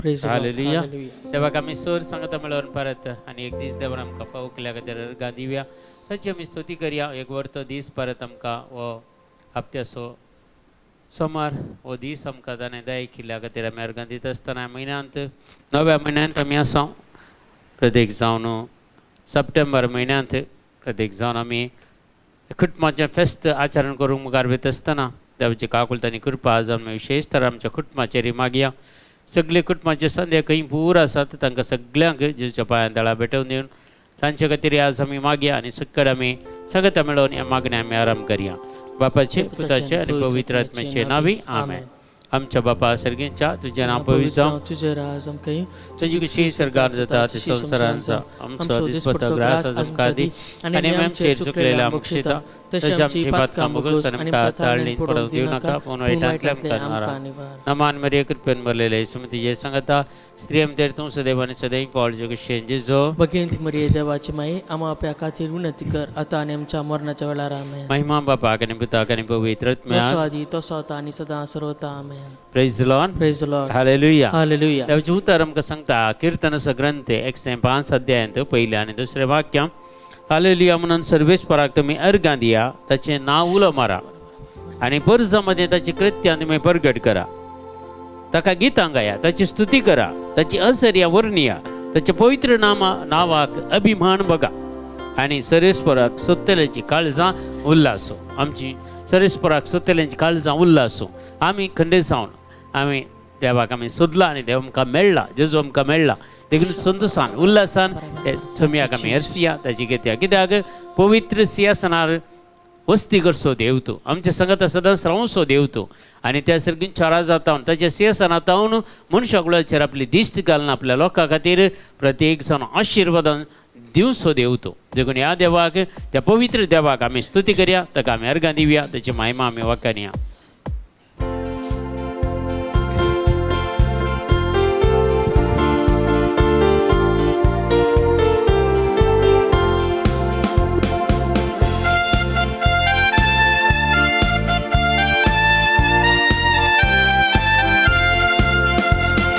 Praise the Lord. Hallelujah. Hallelujah. तेव्हा आम्ही सोर सांगता मेळून परत आणि एक दीस देवान आमकां फावो केल्या खातीर अर्गां दिवया. ताची आमी स्तुती करया. एक वर्तो दीस परत आमकां हो हप्त्याचो सोमार हो दीस आमकां ताणें दया केल्ल्या खातीर आमी अर्गां दिता आसतना म्हयन्यांत नव्या म्हयन्यांत आमी आसा. प्रत्येक जावन सप्टेंबर म्हयन्यांत प्रत्येक जावन आमी कुटुंबाचें फेस्त आचरण करूंक मुखार वयता आसतना देवाची काकुलत आनी कृपा आज आमी विशेशतर आमच्या कुटुंबाचेर मागया. सगळे कुटुंबाचे संदे खंय पूर आसात तांकां सगळ्यांक जेजूच्या पांयां तळा भेटोवन दिवन तांचे खातीर आज आमी मागया आनी सक्कर आमी सगळ्या मेळोवन ह्या मागण्या आमी आराम करया. बापाचे पुताचे आनी पवित्र आत्म्याचे नांवी आमेन. आमच्या बापा सर्गेंच्या तुजें नांव पवित्र जावं, तुझे राज आमकां तुजी कशी सरकार जाता तशी संवसारांचा आमचो दिसपतो ग्रास आज आमकां दी आनी आमचेर चुकलेल्या आमकां क्षिता तशी आमची पातकां मुगोस आनी आमकां ताळणी पडोवंक दिवं नाका पूण वायटांतल्यान आमकां निवार. नमान मरिये कृपेन भरलेले येशू तुजे सांगता स्त्री आमचेर तूं सदैवानी सदैव पावल जगशे जेजो भगिंत मरिये देवाची माई आमा आपल्या खातीर विनंती कर आता आनी आमच्या मरणाच्या वेळार आमेन. महिमा बापाक आनी पुताक आनी पवित्र आत्म्याक जसो आदी तसो आता आनी सदां सर्वता आमेन. Praise the Lord. Praise the Lord. Hallelujah. Hallelujah. देवाचे उतर आमकां सांगता कीर्तनाचो ग्रंथ 105 अध्यायांत पयलें आनी दुसरें वाक्य हालेलुया म्हणून सर्वेस्पराक तुमी अर्गां दिया ताचें नांव उलो मारा आनी बर्जा मदें ताची कृत्यां तुमी परगट करा. ताका गितां गाया, ताची स्तुती करा, ताची असर्या वर्णिया, ताच्या पवित्र नांवाक अभिमान बगा आनी सर्वेस्पराक सोदतल्याची काळजां उल्लासो. आमची सर्वेस्पराक सोदतल्यांची काळजां उल्लासो. आमी खंडे जावन आमी देवाक आमी सोदला आनी देव आमकां मेळ्ळा, जेजू आमकां मेळ्ळा देखून संतोशान उल्हासान समियाक आमी हरसिया ताची घेतया. कित्याक पवित्र सिंहासनार वस्ती करचो देव तूं, आमचे संगत सदांच रावचो देव तूं आनी त्या सर्गींच्या राजांत तावन ताच्या सिंहासनांत तावन मनशाकुळाचेर आपली दिश्ट घालून आपल्या लोकां खातीर प्रत्येक जाण आशिर्वादान दिवचो देव तूं. देखून ह्या देवाक त्या पवित्र देवाक आमी स्तुती करया, ताका आमी अर्गां दिवया, ताची महिमा आमी वाखाणया.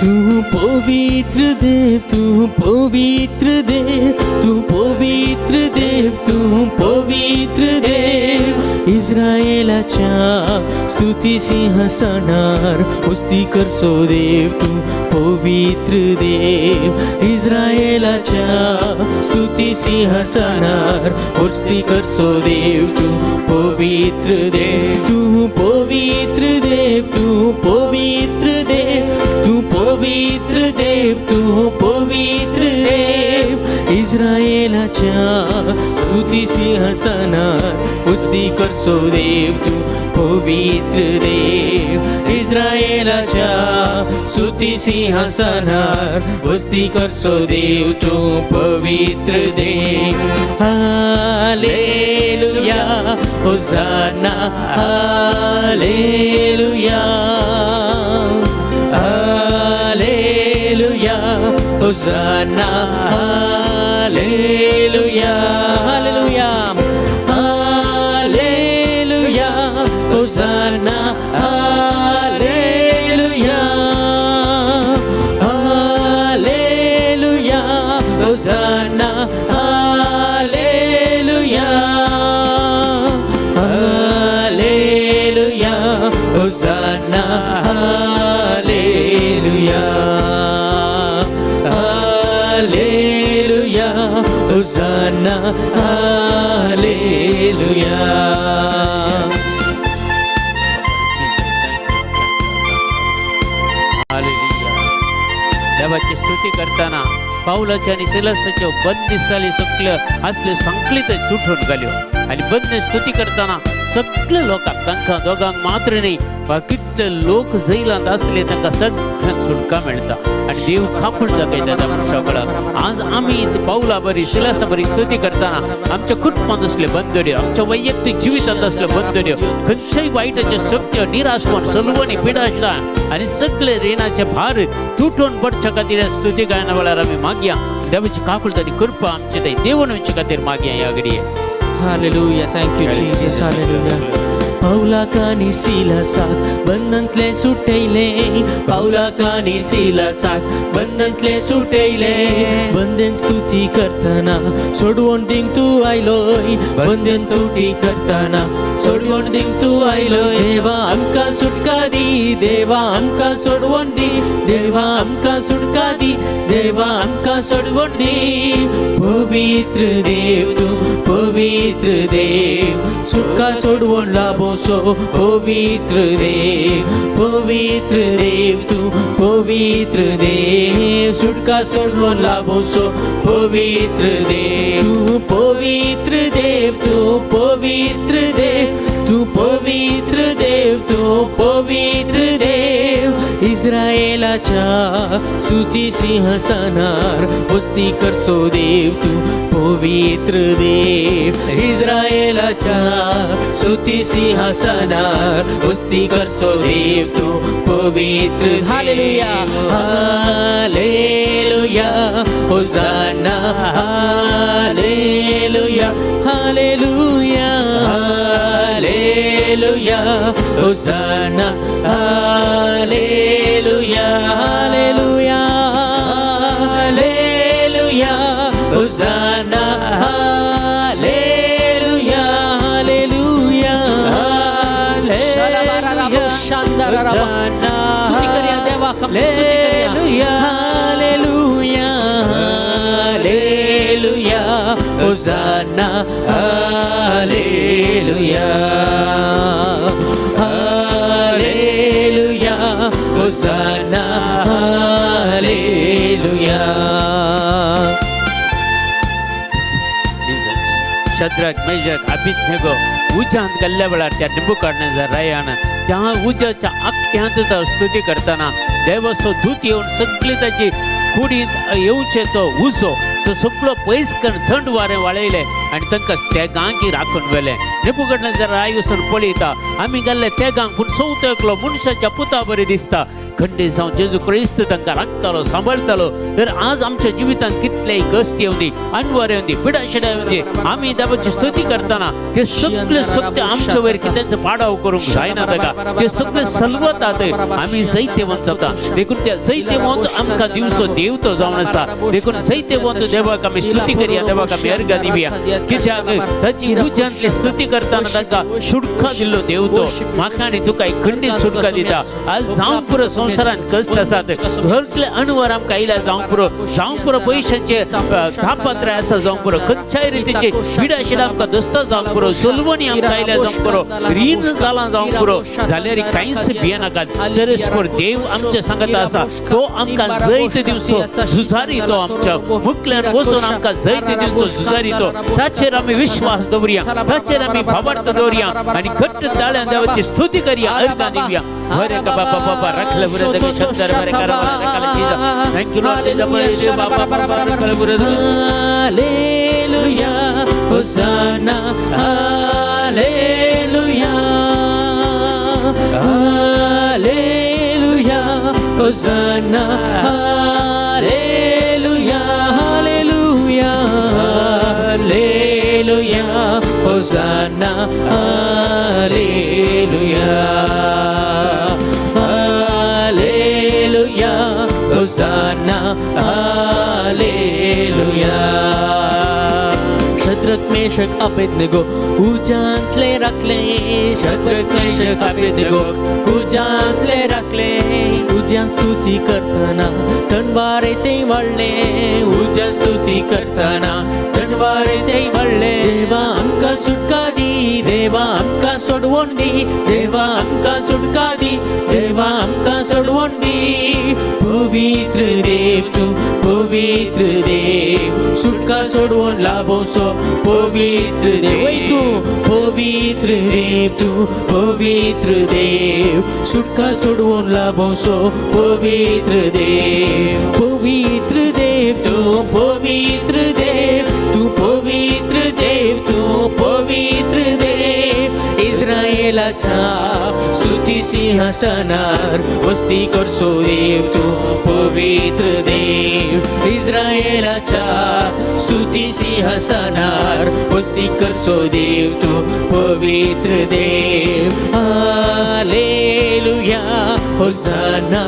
तू पवित्र देव, तू पवित्र देव, तू पवित्र देव, तू पवित्र देव. इस्रायेलाच्या स्तुती सिंहासनार उस्ती करचो देव तू पवित्र देव. इस्रायेलाच्या स्तुती सिंहासनार उस्ती करचो देव तू पवित्र देव. तू पवित्र देव, तू पवित्र देव, तू पवित्र देव, तू पवित्र देव. इस्रायेलाच्या स्तुती सिंहासनार उस्ती करचो देव तू पवित्र देव. इस्रायेलाच्या स्तुती सिंहासनार उस्ती करचो देव तू पवित्र देव. Hallelujah hosanna hallelujah hallelujah hosanna hallelujah hallelujah hallelujah hosanna hallelujah hallelujah hosanna hallelujah hallelujah hosanna hallelujah hallelujah hosanna hallelujah. Hallelujah. देवाची स्तुती करताना पाऊलाचे आणि सिलासाचे बंदिसाले सगळे असले संकलित तुटून घाल्यो आणि बंद स्तुती करताना सगळे लोकांक तांकां दोगांक मात्र न्ही वा कितले लोक जैलांत आसले तांकां सगळ्यांक सुटका मेळटा आणि देव थापून दाखयता त्या मनशाकळाक. आज आमी पाऊला बरी सिलासा बरी स्तुती करताना आमच्या कुटुंबांत असले बंदड्यो, आमच्या वैयक्तीक जिवितांत असले बंदड्यो, खंयच्याय वायटाचे सत्य निराशपण सलवणी पिडाशा आणि सगळे रेणाचे भार तुटून पडच्या खातीर स्तुती गायना वेळार आमी मागया. देवाची काकुळत आनी कृपा आमचे देव देवणचे खातीर मागया या घडये. Hallelujah. Thank you, Jesus. Hallelujah. पौलाक आणि सिलासाक बंधनतले सुटैले पौलाक आणि सिलासाक बंधनतले सुटैले बंधन स्तुती करताना सोडवून दिंग तू आयलोय बंधन स्तुती करताना सोडवून दिंग तू आयलोय देवा आमका सुटका दी देवा आमका सोडवून दी देवा आमका सुटका दी देवा आमका सोडवून दी पवित्र देव तू पवित्र देव सुटका सोडवून लाभोसो पवित्र देव तू पवित्र देव सुटका सोडवून लाभोसो पवित्र देव तू पवित्र देव तू पवित्र देव तू पवित्र देव तू पवित्र देव इस्रायेलाच्या स्तुती सिंहासनार वस्ती करसो देव तू पवित्र देव इस्रायेलाच्या स्तुती सिंहासनार वस्ती करसो देव तू पवित्र hallelujah hallelujah hosanna hallelujah hallelujah hallelujah hosanna hallelujah hallelujah hallelujah hosanna hallelujah hallelujah स्तुती करूया देवा स्तुती करूया hallelujah hallelujah hosanna hallelujah hallelujah hosanna hallelujah Shadrach Meshach Abednego उजांत गल्ल्या वेळार त्या निबुकद्नेझर रायान त्या उजाच्या आख्यांत स्तुती करताना देवाचो दूत येवन सगळी ताची कुडींत येवचे तो उसो तो सगळो पयस करून थंड वारें वाळयलें आनी तांकां तेगांकी राखून व्हेलें निबुकद्नेझर राय वचून पळयता आमी गेल्ले तेगांक पूण चवथो एकलो मनशाच्या पुता बरें दिसता खंडे जावन जेजू क्रिस्त तांकां राखतालो सांबाळटालो तर आज आमच्या जिवितांत कितलेय कश्ट येवं दी आनवार येवं दी पिडाशिडा येवं दी आमी देवाची स्तुती करताना हे सगळे सत्य आमचे वयर कितेंच पाडाव करूंक जायना ताका ते सगळे सलवतात आमी जैतेवंत जाता देखून त्या जैतेवंत आमकां दिवचो देवतो जावन आसा देखून जैतेवंत देवाक आमी स्तुती करया देवाक आमी अर्घ दिवया कित्याक ताची उजांतली स्तुती करताना ताका सुटका दिल्लो देवतो म्हाका आनी तुका एक खंडीत सुटका दिता आज जावं पुरो संवसारांत कश्ट आसात घरतले अणवर आमकां आयल्या जावं पुरो पयशांचे तापत्र आसा जावं पुरो खंयच्याय रितीचे पिडाशिडा आमकां दस्ता जावं पुरो सोलवणी आमकां आयल्या जावं पुरो रीण जालां जावं पुरो जाल्यार कांयच भियेनाकात सरस्पर देव आमच्या सांगता आसा तो आमकां जैत दिवचो झुजारी तो आमच्या मुखल्यान वचून आमकां जैत दिवचो झुजारी तो ताचेर आमी विश्वास दवरया ताचेर आमी भावार्थ दवरया आनी घट्ट ताळ्यान देवाची स्तुती करया अर्घ दिवया बरे का बाबा बाबा रखले बरे दे शब्दर बरे करा रखले जीजा थैंक यू लॉर्ड द बरे बाबा बाबा रखले बरे hallelujah hosanna hallelujah hallelujah hosanna hallelujah hallelujah hallelujah hosanna hallelujah hallelujah hosanna hallelujah Shadrach Meshach Abednego उजांतले राखले शद्रक मेशक अबेदनेगो उजांतले राखले उजांत स्तुती करताना तणवारे ते वाळले उजांत स्तुती करताना तणवारे ते वाळले देवा आमकां सुटका दी देवा आमकां सोडवून दी देवा आमकां सुटका दी देवा आमकां सोडवून दी पवित्र देव तू पवित्र देव सुटका सोडवून लाभोसो पवित्र देव तू पवित्र देव तू पवित्र देव सुटका सोडवून लाभोसो पवित्र देव पवित्र देव तू पवित्र देव तू पवित्र देव तू पवित्र देव इस्रायेलाच्या स्तुती सिंहासनार वस्ती करसो देव तू पवित्र देव इस्रायेलाच्या स्तुती सिंहासनार वस्ती करसो देव तू पवित्र देव hallelujah hosanna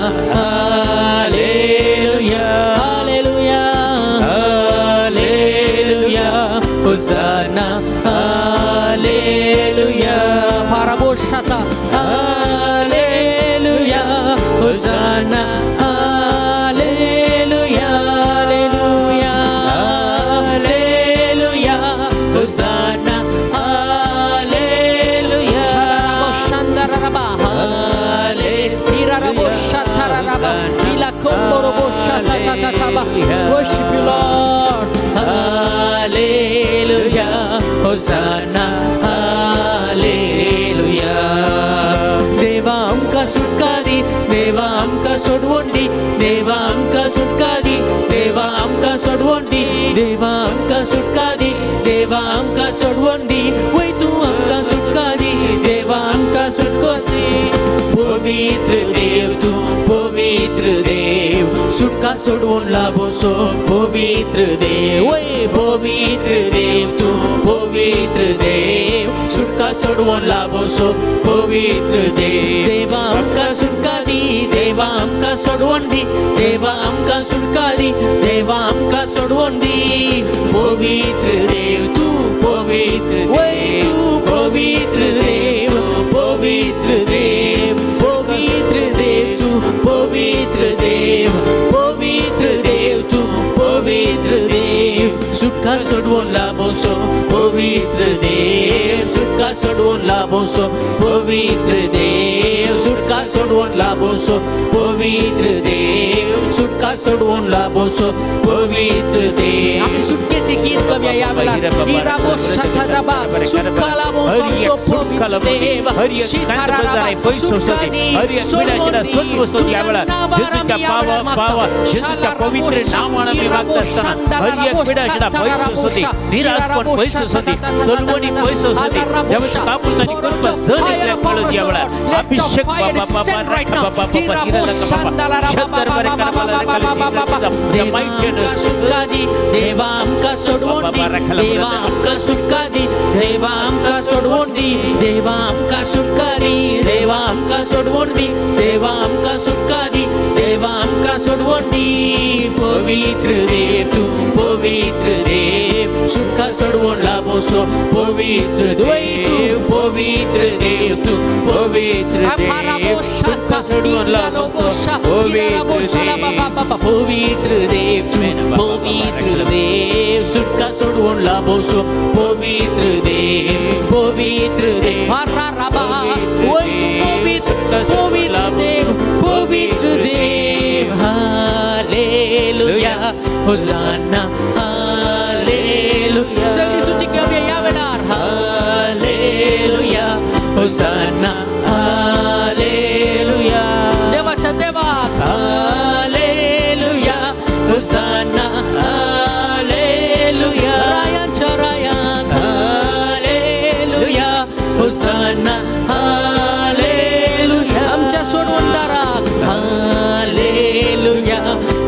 hallelujah hallelujah hallelujah hosanna hallelujah Paraboshata. Hallelujah hosanna hallelujah hallelujah hallelujah hosanna hallelujah Sharaboshandaraba. Iraraboshataraba. Ilakomboroboshatataba. Worship you, Lord. Hallelujah hosanna hallelujah देवा आमका सुटका दी देवा आमका सोडवून दी देवा आमका सुटका दी देवा आमका सोडवून दी देवा आमका सुटका दी देवा आमका सोडवून दी वय तू आमका सुटका दी देवा आमका सुटका दी पवित्र देव तू पवित्र देव सुटका सोडवून लाभोसो पवित्र देव वय पवित्र देव तू पवित्र देव सुटका सोडवून लाभोसो पवित्र देव देवा आमका सुटका दी देवा आमका सोडवून दी देवा आमका सुटका दी देवा आमका सोडवून दी पवित्र देव तू पवित्र वय तू पवित्र देव पवित्र देव पवित्र देव तू पवित्र देव पवित्र देव तू पवित्र देव सुटका सोडवून लाभोसो पवित्र देव सुटका सोडवून लाभोसो पवित्र देव सुटका सोडवून लाभोसो पवित्र देव सुटका सोडवून लाभोसो पवित्र देव आम्ही सुटकेचे गीत गाऊया यावेळेला. इराबोशाताराबा. सुटका लाभोसो पवित्र देव. शिताराराबा. सुटका दी. सोडवून दी. तुझ्या नावाला मी यावेळेला येशूच्या पवित्र नावाने मी मागत असताना हर एक पिढा शिडा पैस होती निराशपण पैस होती सोलवणी पैस होती ज्यावेळेस कापून आणि कुटुंब जण एक मिळून यावेळा अभिषेक बाबा देवा आमका सुटका दी देवा आमका सोडवून दी देवा आमका सुटका दी देवा आमका सोडवून दी देवा आमका सुटका दी देवा आमका सोडवून दी देवा आमका सुटका दी देवा आमका सोडवून दी पवित्र देव तू पवित्र देव सुटका सोडवून लाभोसो पवित्र देव पवित्र देव तू पवित्र देव सुटका सोडवून लाभोसो पवित्र देव तू पवित्र देव सुटका सोडवून लाभोसो पवित्र देव पवित्र देव पवित्र देव पवित्र देव हालेलुया होसाना हालेलुया सगळी सूची गाऊया यावेळेला. हालेलुया होसाना हालेलुया देवाच्या देवा. हालेलुया होसाना हालेलुया रायाच्या राया हालेलुया होसाना हालेलुया आमच्या सोडवून दारात. Hallelujah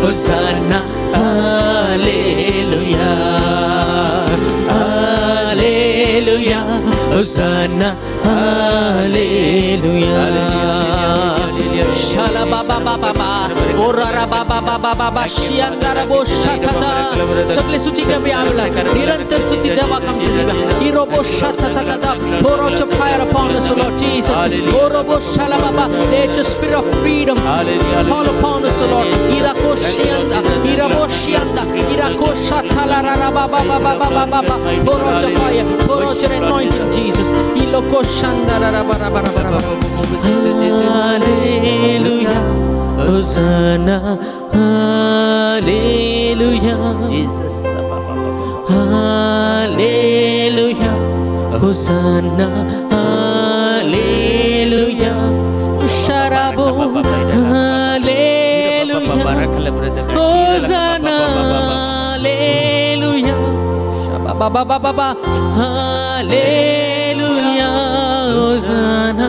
hosanna hallelujah hallelujah hosanna hallelujah Shala baba baba baba. Orara baba baba baba. Shiandara boshatata. सगळे सूची गाऊया यावेळेला. निरंतर सूची देवा आमच्या जीवा. इरोबो shatatata. Pour out your fire upon us, O Lord Jesus. Orobo shala baba. Let your spirit of freedom fall upon us, O Lord. Irako shianda. Irabo shianda. Irako shatala rara baba baba baba baba. Pour out your fire. Pour out your anointing, Jesus. Iloko shanda rara bara bara bara. Hallelujah, Hosanna, Hallelujah, Jesus Hallelujah, Hosanna, Hallelujah, Sharabo, Hallelujah, Hosanna, Hallelujah, Baba baba baba. Hallelujah, Hosanna.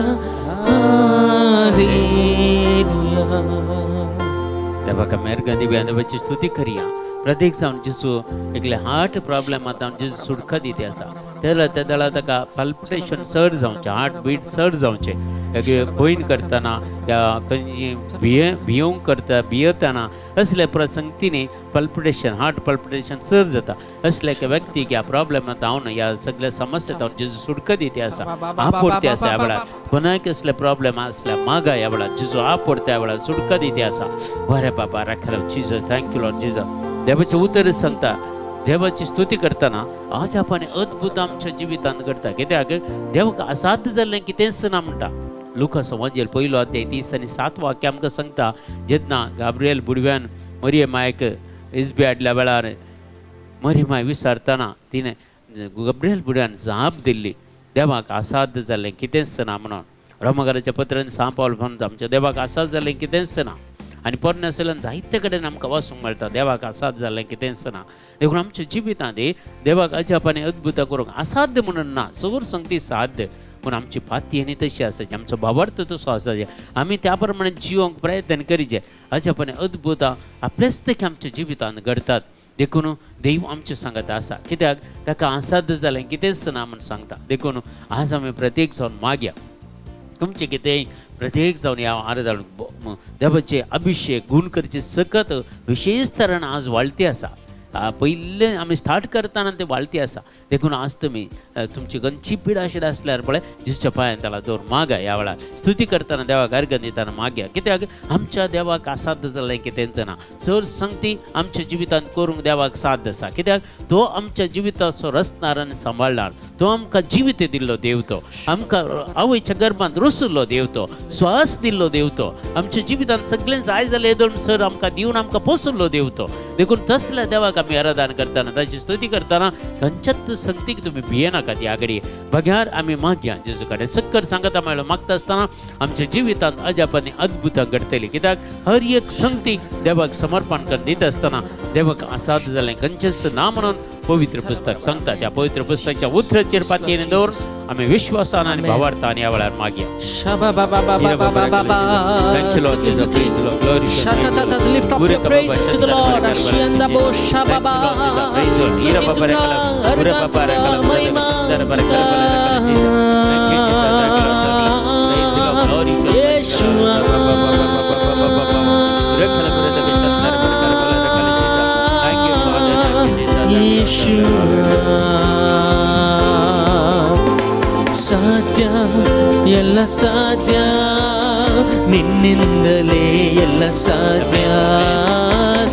तेव्हा का मेहरगंदी बची स्तुती करूया. प्रत्येक जावन जिसू एकले heart problem आता जिसू सुडका दिते आसा तेला तेदळा ताका पल्पिटेशन चड जावचे, हार्ट बीट चड जावचे, भयण करतना खंयची भियोंक करता भियेतना असले प्रसंगतीने पल्पिटेशन हार्ट पल्पिटेशन चड जाता. असले व्यक्ती ह्या प्रॉब्लेमात जावन ह्या सगळ्या समस्येत जिसू सुडका दिते आसा आपोडते आसा ह्या वेळार पुन्हा कसले प्रॉब्लेम असल्या मागा ह्या वेळार जिसू आपोडते ह्या वेळार सुडका दिते आसा. बरे बाबा राखलो जीसस, थँक्यू लॉर्ड जीसस. देवाचे उतर सांगता, देवाची स्तुती करतना आज आपण अद्भुत आमच्या जिवितांत करता. कित्याक देवाक असाध्य जाल्लें कितेंच ना म्हणटा. लुका समाजेल 1 अध्याय 30 आनी 7 वाक्य आमकां सांगता. जेन्ना गाब्रिएल बुडव्यान मरियमायक इस्बे हाडल्या वेळार मरियमाय विचारतना तिणें गाब्रिएल बुडव्यान जाप दिल्ली, देवाक असाध्य जाल्लें कितेंच ना म्हणून. रोमाकाराच्या पत्रान सांत पावल म्हणटा आमच्या देवाक असाध्य जाल्लें कितेंच ना. आनी पोरनेसलन जायते कडेन आमकां वाचूंक मेळटा देवाक असाध्य जाल्लें कितेंच ना. देखून आमच्या जिवितांत देवाक अजापांनी अद्भुत करूंक असाध्य म्हणून ना, सगळं संगती साध्य. पूण आमची पाती आनी तशी आसाची, आमचो भावार्थ तसो आसाचे, आमी त्या प्रमाणे जिवंक प्रयत्न करीचे. अजापांनी अद्भुत आपलेच ते आमच्या जिवितांत घडतात. देखून देव आमचे सांगता आसा, कित्याक ताका असाध्य जालें कितेंच ना म्हूण सांगता. देखून आज आमी प्रत्येक जावन मागया तुमचे कितें प्रत्येक जावन ह्या आराधन देवाचे अभिषेक गुण करचे सकत विशेष तरान आज वाळती आसा. पयले आमी स्टार्ट करतना ते वाळती आसा. देखून आज तुमी तुमची खंयची पिडा आशिल्ली आसल्यार पळय जिसच्या पांयान त्याला दवर मागा. ह्या वेळार स्तुती करतना देवाक अर्घ दितना मागया, कित्याक आमच्या देवाक असाध्य जाल्लें कितेंच ना. चड संगती आमच्या जिवितांत करूंक देवाक साध्य आसा, कित्याक तो आमच्या जिविताचो रचणार आनी सांबाळणार. तो आमकां जिवीत दिल्लो देव, तो आमकां आवयच्या गर्भांत रुसुल्लो देव, तो स्वास दिल्लो देव, तो आमच्या जिवितांत सगळें जाय जालें येदोन सर आमकां दिवन आमकां पोसुल्लो देव, तो. देखून तसल्या देवाक आमी आराधना करतना ताची स्तुती करतना खंयच्याच संगतीक तुमी भियेनाका. ती आगडी बघ्यार आमी मागया जेजू कडेन सक्कर सांगता मेळ्ळो मागता आसतना आमच्या जिवितांत अजापांनी अद्भुतां घडटली. कित्याक हर एक संगती देवाक समर्पण कर दिता आसतना देवाक असाध्य जालें खंयचेच ना म्हणून पवित्र पुस्तक सांगता. त्या पवित्र पुस्तकाच्या उतराचेर पातयेन दवरून आमी विश्वासान आनी भावार्थान ह्या वेळार मागया. Lift up your praises to the Lord. Ashianda bo shababa. Sutituka argatuka mahima. Yeshua. Yeshua. ಸಾಧ್ಯ ಎಲ್ಲ ಸಾಧ್ಯ ನಿನ್ನಿಂದಲೇ ಎಲ್ಲ ಸಾಧ್ಯ,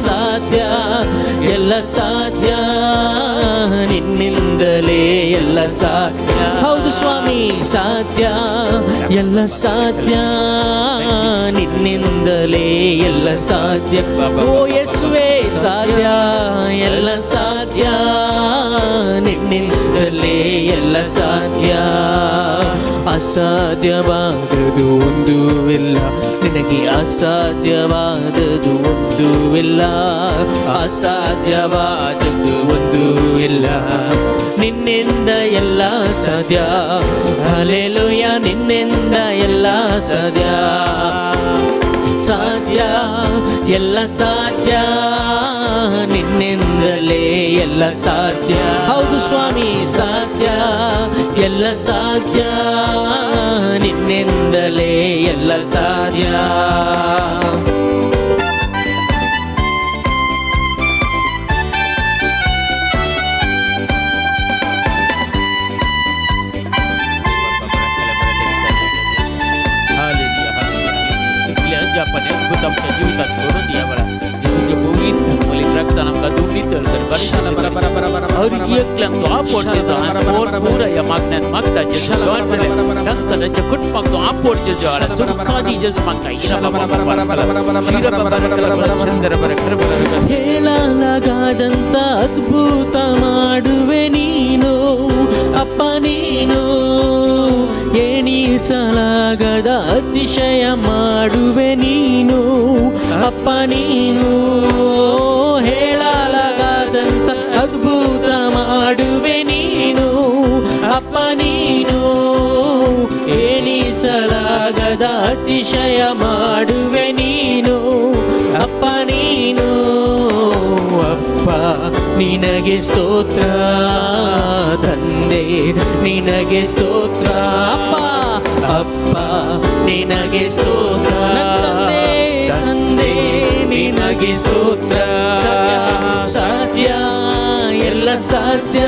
ಸಾಧ್ಯ ಎಲ್ಲ ಸಾಧ್ಯ ನಿನ್ನಿಂದಲೇ ಎಲ್ಲ ಸಾಧ್ಯ. ಹೌದು ಸ್ವಾಮಿ, ಸಾಧ್ಯ ಎಲ್ಲ ಸಾಧ್ಯ ನಿನ್ನಿಂದಲೇ ಎಲ್ಲ ಸಾಧ್ಯ. ಓ ಯೇಸುವೇ, ಸಾಧ್ಯ ಎಲ್ಲ ಸಾಧ್ಯ ನಿನ್ನಿಂದಲೇ ಎಲ್ಲ ಸಾಧ್ಯ. ಅಸಾಧ್ಯವಾದದು ಒಂದೂ ಇಲ್ಲ, ನಿನಗೆ ಅಸಾಧ್ಯವಾದದು ಒಂದೂ ಇಲ್ಲ, ಅಸಾಧ್ಯವಾದದ್ದು ಒಂದೂ ಇಲ್ಲ. ನಿನ್ನಿಂದ ಎಲ್ಲ ಸಾಧ್ಯ, ಹಲ್ಲೆಲೂಯ, ನಿನ್ನಿಂದ ಎಲ್ಲ ಸಾಧ್ಯ, ಸಾಧ್ಯ ಎಲ್ಲ ಸಾಧ್ಯ ನಿನ್ನಿಂದಲೇ ಎಲ್ಲ ಸಾಧ್ಯ. ಹೌದು ಸ್ವಾಮಿ, ಸಾಧ್ಯ ಎಲ್ಲ ಸಾಧ್ಯ ನಿನ್ನಿಂದಲೇ ಎಲ್ಲ ಸಾಧ್ಯ. आपण अद्भुत आमच्या जीवितात घडून यावेळा जिसुचे पवित्र धर्मलीक रक्तान आमकां दोनी तर हर एकल्याक तो आपोड जेजो आज पूरा या मागण्यात मागता जेजो तांकां ताच्या कुटुंबाक तो आपोड जेजो आला सुखादी जेजो मागता ಹೇಳಲಾಗದಂತ ಅದ್ಭುತ ಮಾಡುವೆ ನೀನು ಅಪ್ಪ, ನೀನು ಎಣಿಸಲಾಗದ ಅತಿಶಯ ಮಾಡುವೆ ನೀನು ಅಪ್ಪ, ನೀನು ಹೇಳಲಾಗದಂತ ಅದ್ಭುತ ಮಾಡುವೆ ನೀನು ಅಪ್ಪ, ನೀನು ಎಣಿಸಲಾಗದ ಅತಿಶಯ ಮಾಡುವೆ ನೀನು ಅಪ್ಪ ನೀನು ಅಪ್ಪ ನಿನಗೆ ಸ್ತೋತ್ರ ತಂದೆ ನಿನಗೆ ಸ್ತೋತ್ರ ಅಪ್ಪ ಅಪ್ಪ ನಿನಗೆ ಸ್ತೋತ್ರ ನನ್ನ ತಂದೆ ತಂದೆ ನಿನಗೆ ಸ್ತೋತ್ರ ಸತ್ಯ ಸಾಧ್ಯ ಎಲ್ಲ ಸಾಧ್ಯ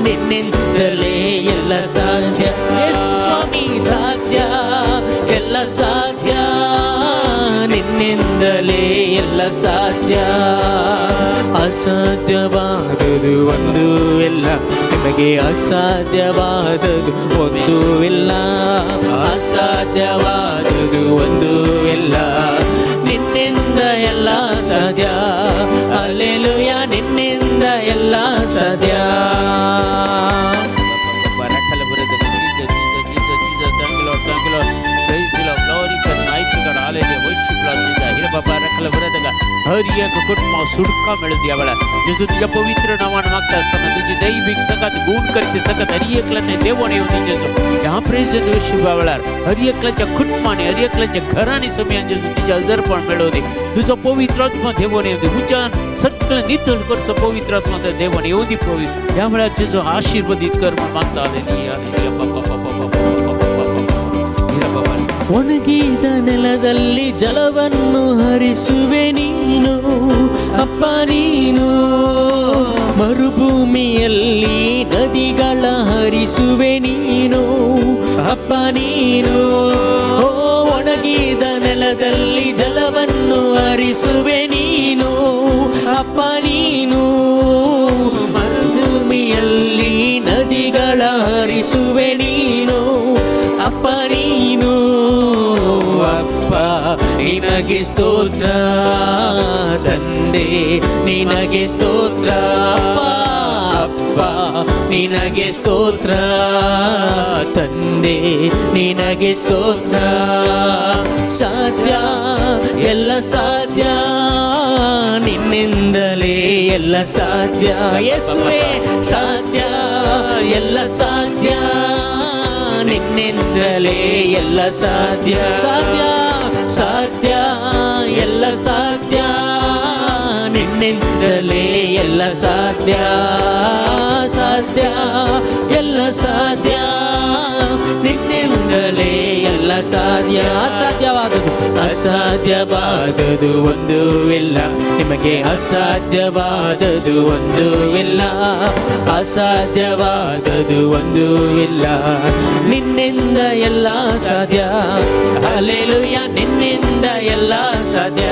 ನಿನ್ನಿಂದಲೇ ಎಲ್ಲ ಸಾಧ್ಯ ಯೇಸು ಸ್ವಾಮಿ ಸಾಧ್ಯ ಎಲ್ಲ ಸಾಧ್ಯ ನಿನ್ನಿಂದಲೇ ಎಲ್ಲ ಸಾಧ್ಯ ಅಸಾಧ್ಯವಾದುದು ಒಂದು ಇಲ್ಲ ನಿಮಗೆ ಅಸಾಧ್ಯವಾದದು ಒಂದು ಇಲ್ಲ ಅಸಾಧ್ಯವಾದುದು ಒಂದು ಇಲ್ಲ ನಿನ್ನಿಂದ ಎಲ್ಲ ಸಾಧ್ಯ ಹಲ್ಲೆಲೂಯಾ ನಿನ್ನಿಂದ ಎಲ್ಲ ಸಾಧ್ಯ हर एक कुटुंब सुटका मिळू द्यावा जसं तुझ्या पवित्र नावानं मागता असताना तुझी दैविक सकत गुण करते सकत हर एकला देवाने येऊन जसं ह्या प्रेज दिवशी बावळार हर एकल्याच्या कुटुंबाने हर एकल्याच्या घराने समयान जसं तुझ्या हजरपण मिळवते तुझं पवित्रात्मा देवाने येऊ दे उच्चार सगळं नितळ करसं पवित्रात्मा देवाने येऊ दे पवित्र त्यामुळे जसं आशीर्वादित कर म्हणून मागता आले ಒಣಗಿದ ನೆಲದಲ್ಲಿ ಜಲವನ್ನು ಹರಿಸುವೆ ನೀನು ಅಪ್ಪ ನೀನು ಮರುಭೂಮಿಯಲ್ಲಿ ನದಿಗಳ ಹರಿಸುವೆ ನೀನು ಅಪ್ಪ ನೀನು ಓ ಒಣಗಿದ ನೆಲದಲ್ಲಿ ಜಲವನ್ನು ಹರಿಸುವೆ ನೀನು ಅಪ್ಪ ನೀನು ಮರುಭೂಮಿಯಲ್ಲಿ ನದಿಗಳ ಹರಿಸುವೆ ನೀನು ಅಪ್ಪ ನೀನು ಅಪ್ಪ ನಿನಗೆ ಸ್ತೋತ್ರ ತಂದೆ ನಿನಗೆ ಸ್ತೋತ್ರ ಅಪ್ಪ ನಿನಗೆ ಸ್ತೋತ್ರ ತಂದೆ ನಿನಗೆ ಸ್ತೋತ್ರ ಸಾಧ್ಯ ಎಲ್ಲ ಸಾಧ್ಯ ನಿನ್ನಿಂದಲೇ ಎಲ್ಲ ಸಾಧ್ಯ ಯೇಸುವೇ ಸಾಧ್ಯ ಎಲ್ಲ ಸಾಧ್ಯ ನಿನ್ನಿಂದಲೇ ಎಲ್ಲ ಸಾಧ್ಯ ಸಾಧ್ಯ ಸಾಧ್ಯ ಎಲ್ಲ ಸಾಧ್ಯ ನಿನ್ನಿಂದಲೇ ಎಲ್ಲ ಸಾಧ್ಯ ಸಾಧ್ಯ ಎಲ್ಲ ಸಾಧ್ಯ ನಿನ್ನಿಂದಲೇ ಎಲ್ಲ ಸಾಧ್ಯ ಅಸಾಧ್ಯವಾದದು ಒಂದು ಇಲ್ಲ ನಿಮಗೆ ಅಸಾಧ್ಯವಾದದು ಒಂದು ಇಲ್ಲ ಅಸಾಧ್ಯವಾದದು ಒಂದು ಇಲ್ಲ ನಿನ್ನಿಂದ ಎಲ್ಲ ಸಾಧ್ಯ ಹಲ್ಲೆಲೂಯಾ ನಿನ್ನಿಂದ ಎಲ್ಲ ಸಾಧ್ಯ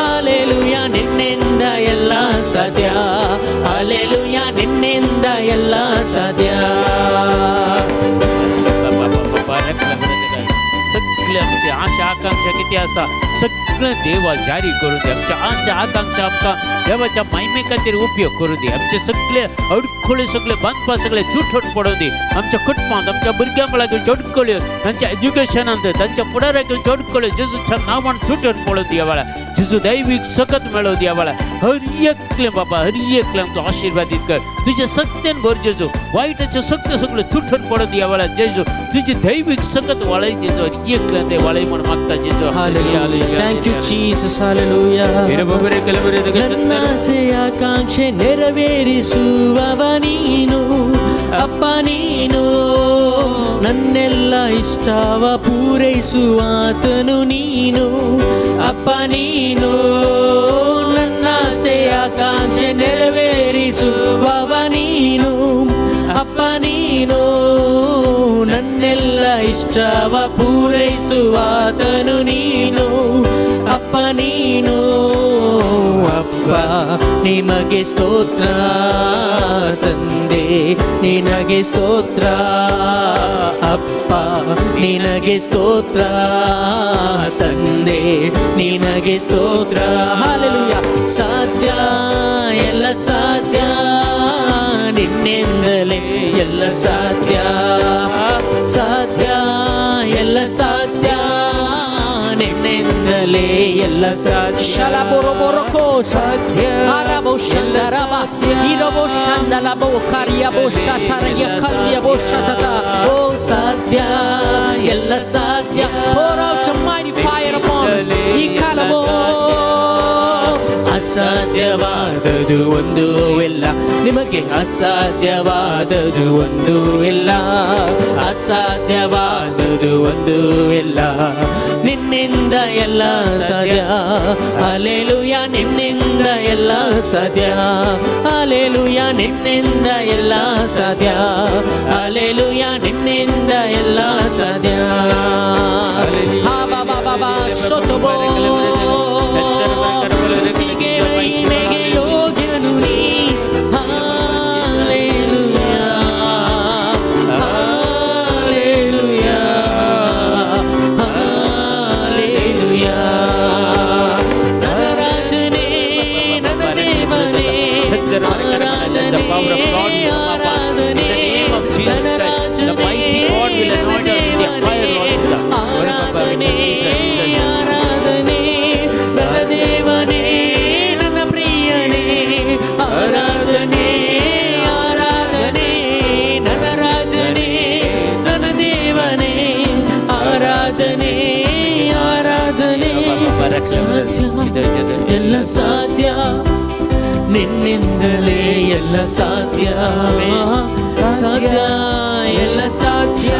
ಹಲ್ಲೆಲೂಯಾ ನಿನ್ನಿಂದ ಎಲ್ಲ ಸಾಧ್ಯ ಹಲ್ಲೆಲೂಯಾ ನಿನ್ನಿಂದ ಎಲ್ಲ ಸಾಧ್ಯ सगळ्या म्हणजे आशा आकांक्षा किती असा सगळं देवा जारी करू दे आमच्या आशा आकांक्षा आमका देवाच्या महिमे खातीर उपयोग करू दे आमचे सगळे अडखळे सगळे बांधपा सगळे तुटून पडू दे आमच्या कुटुंबात आमच्या भुरग्यां लागून अडखळ्यो तांच्या एज्युकेशनांत तांच्या फुडाराक अडखळ्यो जेजूच्या नांवान तुटून पडू दियावाळा जेजू दैविक सकत मेळो दियावाळा हर एकले बाबा हर एकल्यांक तू आशीर्वादित कर तुझे सत्यान भर जेजू वाईटाचे सत्य सगळे तुटून पडू दियावाळा जेजू तुझी दैविक सकत वाळय जेजू हर एकल्यांक ते वाळय म्हणून मागता जेजू Hallelujah. Thank you, Jesus. Hallelujah. ನನ್ನ ಆಸೆಯ ಆಕಾಂಕ್ಷೆ ನೆರವೇರಿಸುವವ ನೀನು ಅಪ್ಪ ನೀನು ನನ್ನೆಲ್ಲ ಇಷ್ಟವ ಪೂರೈಸುವಾತನು ನೀನು ಅಪ್ಪ ನೀನು ನನ್ನ ಆಸೆಯ ಆಕಾಂಕ್ಷೆ ನೆರವೇರಿಸುವವ ನೀನು ಅಪ್ಪ ನೀನು ನನ್ನೆಲ್ಲ ಇಷ್ಟವ ಪೂರೈಸುವಾತನು ನೀನು ಅಪ್ಪ ನೀನು ಅಪ್ಪ ನಿಮಗೆ ಸ್ತೋತ್ರ ತಂದೆ ನಿನಗೆ ಸ್ತೋತ್ರ ಅಪ್ಪ ನಿನಗೆ ಸ್ತೋತ್ರ ತಂದೆ ನಿನಗೆ ಸ್ತೋತ್ರ ಹಲ್ಲೆಲೂಯಾ ಸಾಧ್ಯ ಎಲ್ಲ ಸಾಧ್ಯ ನಿನ್ನಿಂದಲೇ ಎಲ್ಲ ಸಾಧ್ಯ ಸಾಧ್ಯ ಎಲ್ಲ ಸಾಧ್ಯ ನಿನ್ನಿಂದಲೇ ಎಲ್ಲ ಸಾಧ್ಯ ಶಲಬೊರೊಬೊರಕೋಶ ಅರಬೋ ಶಂದರಬ ಇರಬೋ ಶಂದಲಬೋ ಕರಿಯಬೋ ಶತರಯ ಕಂದಿಯಬೋ ಶತತ ಓ ಸಾಧ್ಯ ಎಲ್ಲ ಸಾಧ್ಯ pour out your mighty fire upon us ಈ ಕಾಲವೋ ಅಸಾಧ್ಯವಾದದು ಒಂದು ಇಲ್ಲ ನಿಮಗೆ ಅಸಾಧ್ಯವಾದದು ಒಂದು ಇಲ್ಲ ಅಸಾಧ್ಯವಾದದು ಒಂದು ಇಲ್ಲ ನಿನ್ನಿಂದ ಎಲ್ಲ ಸಾಧ್ಯ ಹಲ್ಲೆಲೂಯ ನಿನ್ನಿಂದ ಎಲ್ಲ ಸಾಧ್ಯ ಹಲ್ಲೆಲೂಯ ನಿನ್ನಿಂದ ಎಲ್ಲ ಸಾಧ್ಯ ಹಲ್ಲೆಲೂಯ ನಿನ್ನಿಂದ ಎಲ್ಲ ಸಾಧ್ಯ ಹಾ ಬಾಬಾ ಬಾಬಾ ಶೋತಬೋ ಸ್ತುತಿಗೆ ಮಹಿಮೆಗೆ ಯೋಗ್ಯನು ನೀ ಹಲ್ಲೆಲೂಯಾ ಹಲ್ಲೆಲೂಯಾ ಹಲ್ಲೆಲೂಯಾ ನನ್ನ ರಾಜನೇ ನನ್ನ ದೇವನೇ ಆರಾಧನೆ ಆರಾಧನೆ ನನ್ನ ರಾಜನೇ ನನ್ನ ದೇವನೇ ಆರಾಧನೆ ಆರಾಧನೆ ನನ್ನ ದೇವನೇ ನನ್ನ ಪ್ರಿಯನೇ ಆರಾಧನೆ ಆರಾಧನೆ ನನ್ನ ರಾಜನೇ ನನ್ನ ದೇವನೇ ಆರಾಧನೆ ಆರಾಧನೆ ಸಾಧ್ಯ ಎಲ್ಲ ಸಾಧ್ಯ ನಿನ್ನಿಂದಲೇ ಎಲ್ಲ ಸಾಧ್ಯ ಸಾಧ್ಯ ಎಲ್ಲ ಸಾಧ್ಯ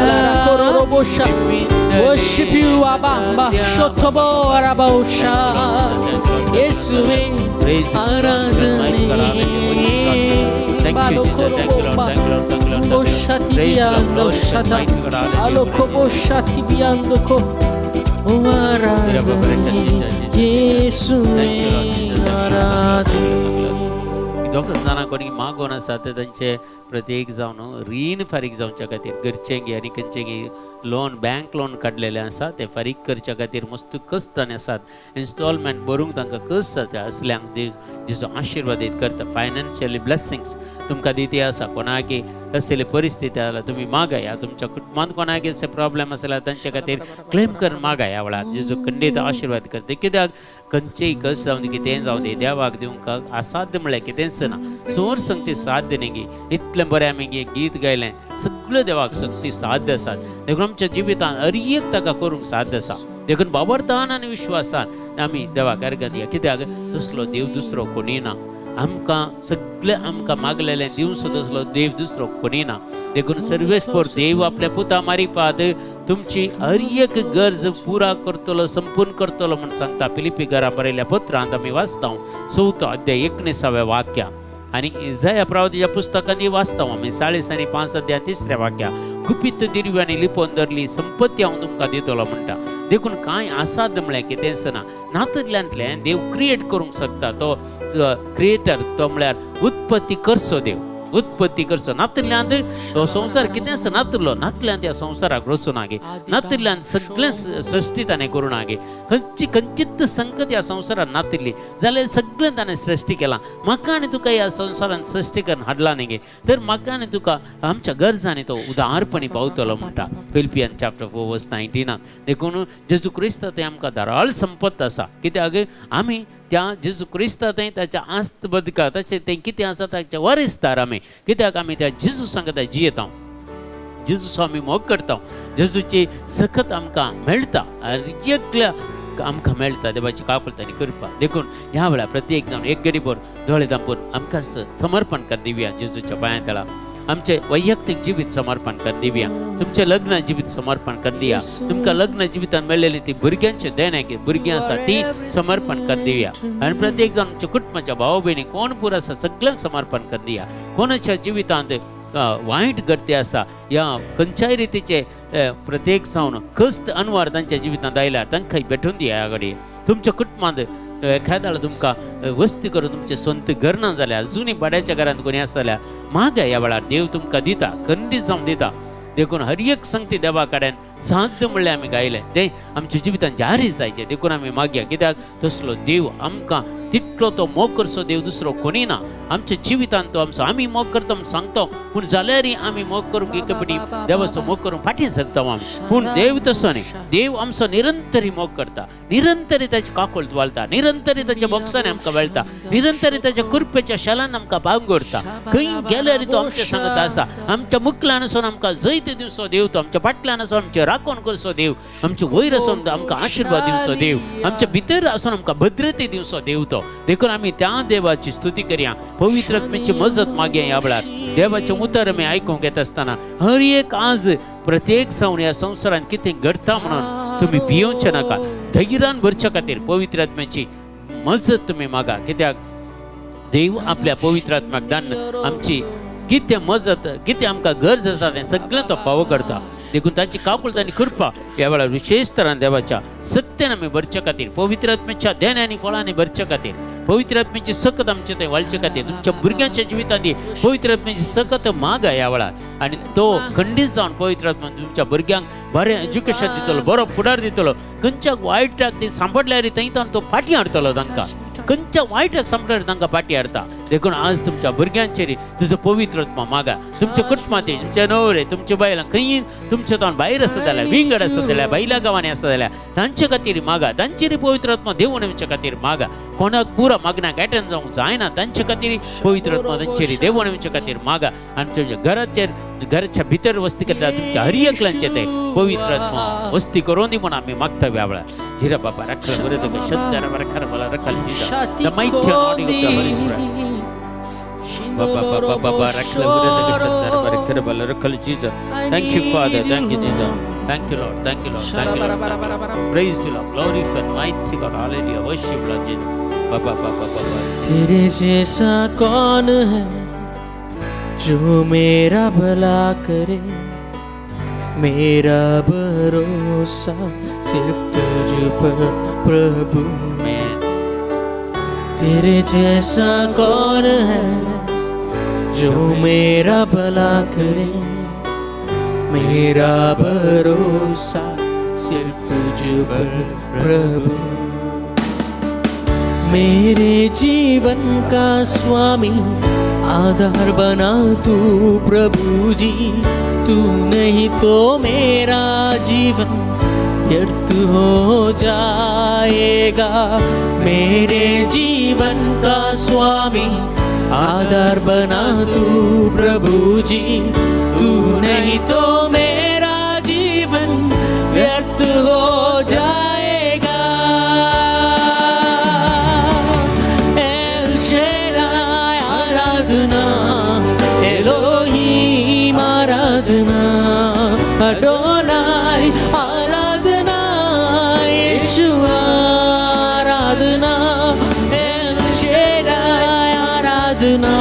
worship you abamba shottobo arabosha ಯೇಸುವೇ ಆರಾಧನೆ डॉक्टर जाना कोणी मागोन आसा ते तांचे प्रत्येक जावन रीण फारीक जावच्या खातीर घरचेंगी आनी खंयचेंगी लोन बँक लोन काडलेलें आसा ते फारीक करच्या खातीर मस्त कश्ट आनी आसात इन्स्टॉलमेंट भरूंक तांकां कश्ट जाता असल्यांक देव जेजो आशिर्वादीत करता फायनान्शियली ब्लेसिंग्स तुमकां दिते आसा कोणाकी कसली परिस्थिती आला तुम्ही मागाया तुमच्या कुटुंबात कोणाकी असे प्रॉब्लेम आसल्यार तांचे खातीर क्लेम करून मागाया वेळार जेजो खंडीत आशिर्वाद करता कित्याक खंयचेय कश्ट जावन दी कितेंय जावन दी देवाक दिवंक असाध्य म्हळ्यार कितेंच ना सोर संगती साध्य न्ही गी इतलें बरें आमी गीत गायलें सगळ्यो देवाक शक्ती साध्य आसात देखून आमच्या जिवितांत हर एक ताका करूंक साध्य आसा देखून बाबरतान आनी विश्वासान आमी देवाक अर्घ दिया कित्याक तसलो देव दुसरो कोणी ना आमकां सगळें आमकां मागलेलें दिवंक तसलो देव दुसरो कोणी ना देखून सर्वेस्पर देव आपल्या पुता मारिफात तुमची हर एक गरज पुरा करतलो संपूर्ण करतलो म्हण सांगता फिलिपी घरा बरयल्या पत्रांत आमी वाचता 4 अध्याय 19 वाक्य आणि इझाया प्रवादीच्या पुस्तकांनी वाचता आमी 40 आणि 5 अध्याय 3 वाक्य गुपित दिरव्यांनी लिपोवन धरली संपत्ती हांव तुमकां दितलो म्हणटा देखून कांय असाध्य म्हळ्यार कितेंच ना नातूंतल्यान देव क्रिएट करूंक शकता तो क्रिएटर तो म्हळ्यार उत्पत्ती करचो देव उत्पत्ती करचो नातूंतल्यान तो संवसार कितेंच नातुरलो नातूंतल्यान त्या संवसाराक रचूं गे नातूंतल्यान सगळें सृश्टी ताणें करूं गे खंयचीच संकट ह्या संवसारान नातिल्ली जाल्यार सगळें ताणें सृश्टी केलां म्हाका आनी तुका ह्या संवसारान सृश्टी करून हाडला न्ही गे तर म्हाका आनी तुका आमच्या गरजांनी तो उदारपणी पावतलो म्हणटा फिलिपियन चॅप्टर 4:19 देखून जेजू क्रिस्त थंय आमकां धाराळ संपत आसा कित्याक आमी त्या जेजू क्रिस्तांत ताच्या आस्त बदका ताचे तें कितें आसा ताचे वारिसदार आमी कित्याक आमी त्या जेजू सांगता जियेता जेजूचो आमी मोग करता जेजूची सखत आमकां मेळटा एकल्या आमकां मेळटा देवाची कापळटांनी करपाक देखून ह्या वेळार प्रत्येक जावन एक गरीबोर दोळे दांपून आमकां समर्पण कर दिवया जेजूच्या पांयां तेळा आमचे वैयक्तीक जिवीत समर्पण कर दिवया तुमचे लग्न जिवीत समर्पण कर दिया तुमकां लग्न जिवितांत मेळिल्ली ती भुरग्यांचे देणगी भुरगीं आसा ती समर्पण कर दिवया आनी प्रत्येक जाण आमच्या कुटुंबाच्या भाव भयणी कोण पुरो आसा सगळ्यांक समर्पण कर दिया कोणाच्या जिवितांत वायट घडते आसा या खंयच्याय रितीचे प्रत्येक जावन कस्त अनवर तांच्या जिवितांत आयल्यार तांकां भेटून दिया ह्या घडये तुमच्या कुटुंबांत एखाद्या तुमकां वस्ती करून तुमचें स्वंत घर ना जाल्यार जुनी भाड्याच्या घरांत कोणी आसा जाल्यार मागा ह्या वेळार देव तुमकां दिता खंडीत जावन दिता देखून हर एक संगती देवा कडेन साध्य म्हणलें आमी गायलें तें आमच्या जिवितांत जारी जायचें देखून आमी मागया कित्याक तसलो देव आमकां तितलो तो मोग करचो देव दुसरो कोणी ना आमच्या जिवितांत तो आमचो आमी मोग करता म्हूण सांगता पूण जाल्यारय आमी मोग करूंक एक फावटी देवाचो मोग करूंक फाटीं सरता आमी पूण देव तसो न्ही देव आमचो निरंतरी मोग करता निरंतरी ताची काकूळट वालता निरंतरी ताच्या बोक्सांनी आमकां वेळटा निरंतरी ताच्या कुरपेच्या शालान आमकां भांगोरता खंय गेल्यार तो आमच्या सांगत आसा आमच्या मुखल्यान आसून आमकां जैत दिवचो देव तो आमच्या फाटल्यान आसून आमचें राखण करचो देव आमचे वयर आसून आमकां आशिर्वाद दिवचो देव आमच्या भितर आसून आमकां भद्रते दिवचो देव तो देखून आमी त्या देवाची स्तुती करया पवित्र आत्म्याची मजत मागया ह्या वेळार देवाचें उतर आमी आयकूंक येता आसतना हर एक आज प्रत्येक जावन ह्या संवसारांत कितें घडटा म्हणून तुमी भियोवचे नाका धैर्यान भरचे खातीर पवित्र आत्म्याची मजत तुमी मागा कित्याक देव आपल्या पवित्र आत्म्याक दान आमची कितें मजत कितें आमकां गरज आसा तें सगळें तो फावो करता देखून ताची काकूळट आनी कृपा ह्या वेळार विशेश तरान देवाच्या सक्तीन आमी भरचे खातीर पवित्र आत्म्याच्या ध्यान आनी फळांनी भरचे खातीर पवित्र आत्म्याची सकत आमचे थंय वाळचे खातीर तुमच्या भुरग्यांच्या जिवितांनी पवित्र आत्म्याची सकत मागा ह्या वेळार आनी तो खंडीत जावन पवित्र आत्मा तुमच्या भुरग्यांक बरें एज्युकेशन दितलो बरो फुडार दितलो खंयच्या वायटाक ती सांपडल्यार थंयच्यान तो फाटीं हाडटलो तांकां खंयच्या वायटाक सांपडल्यार तांकां फाटीं हाडटा देखून आज तुमच्या भुरग्यांचेर तुजो पवित्र आत्मा मागा तुमच्या कुटुंबांत तुमच्या न्हवरे तुमच्या बायलां खंय तुमच्या तोंड भायर आसा जाल्यार विंगड आसा जाल्यार बायल्या गांवांनी आसा जाल्यार तांचे खातीर मागा तांचेर पवित्र आत्मा देवून आमच्या खातीर मागा कोणाक पुरो मागण्याक एटेंड जावंक जायना तांचे खातीर पवित्र आत्मा तांचेर देवून आमच्या खातीर मागा आनी तुमच्या घराच्या भितर वस्ती करता तुमच्या हर एकल्याचें ते पवित्र आत्मा वस्ती करून दी म्हणून आमी मागता ह्या वेळार हिरा बाबा राखल बरें तुका शंकर बरखर मला रखल the mighty anointing of the Holy Spirit. Baba rakhla bure tuka shantara barakhar bala rakhal Jesus. Thank you Father, thank you Jesus. Thank you Lord, thank you Lord, thank you Lord. Praise you Lord, glorify mighty God, hallelujah, worship Lord Jesus. Baba. तेरे जैसा कौन है जो मेरा भला करे मेरा भरोसा सिर्फ तुझ पर प्रभु तेरे जैसा कौन है जो मेरा भला करे मेरा भरोसा सिर्फ तुझ पर प्रभु मेरे जीवन का स्वामी आधार बना तू प्रभु जी तू नहीं तो मेरा जीवन व्यर्थ हो जाएगा मेरे जीवन का स्वामी आधार बना तू प्रभु जी तू नहीं तो मेरा जीवन व्यर्थ हो जाएगा एल शेडाय आराधना एलोहीम आराधना अडोनाय आराधना यीशु आराधना एल शेडाय आराधना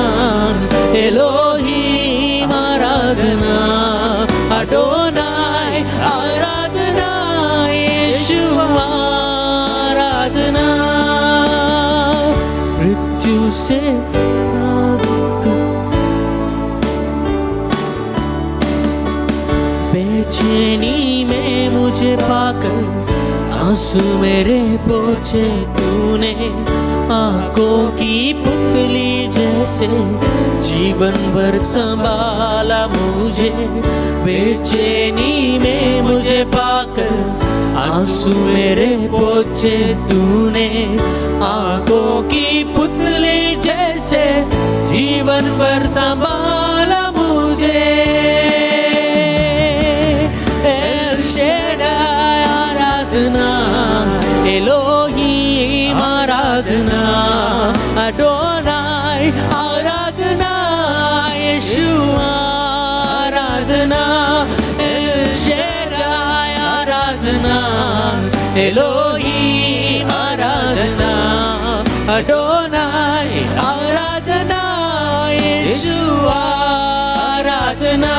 एलोहीम आराधना अडोनाय आराधना यीशु आराधना मृत्यु से बेचैनी में मुझे पाकर आंसू मेरे पोंछे तूने आंखों की पुतली जैसे जीवन भर संभाला मुझे बेचैनी में मुझे पाकर आंसू मेरे पोंछे तूने आंखों की पुतली जैसे जीवन भर संभाला मुझे एल शेडाय आराधना एलोहीम आराधना अडोनाय आराधना यीशु आराधना एल शेडाय आराधना एलोहीम आराधना अडोनाय आराधना यीशु आराधना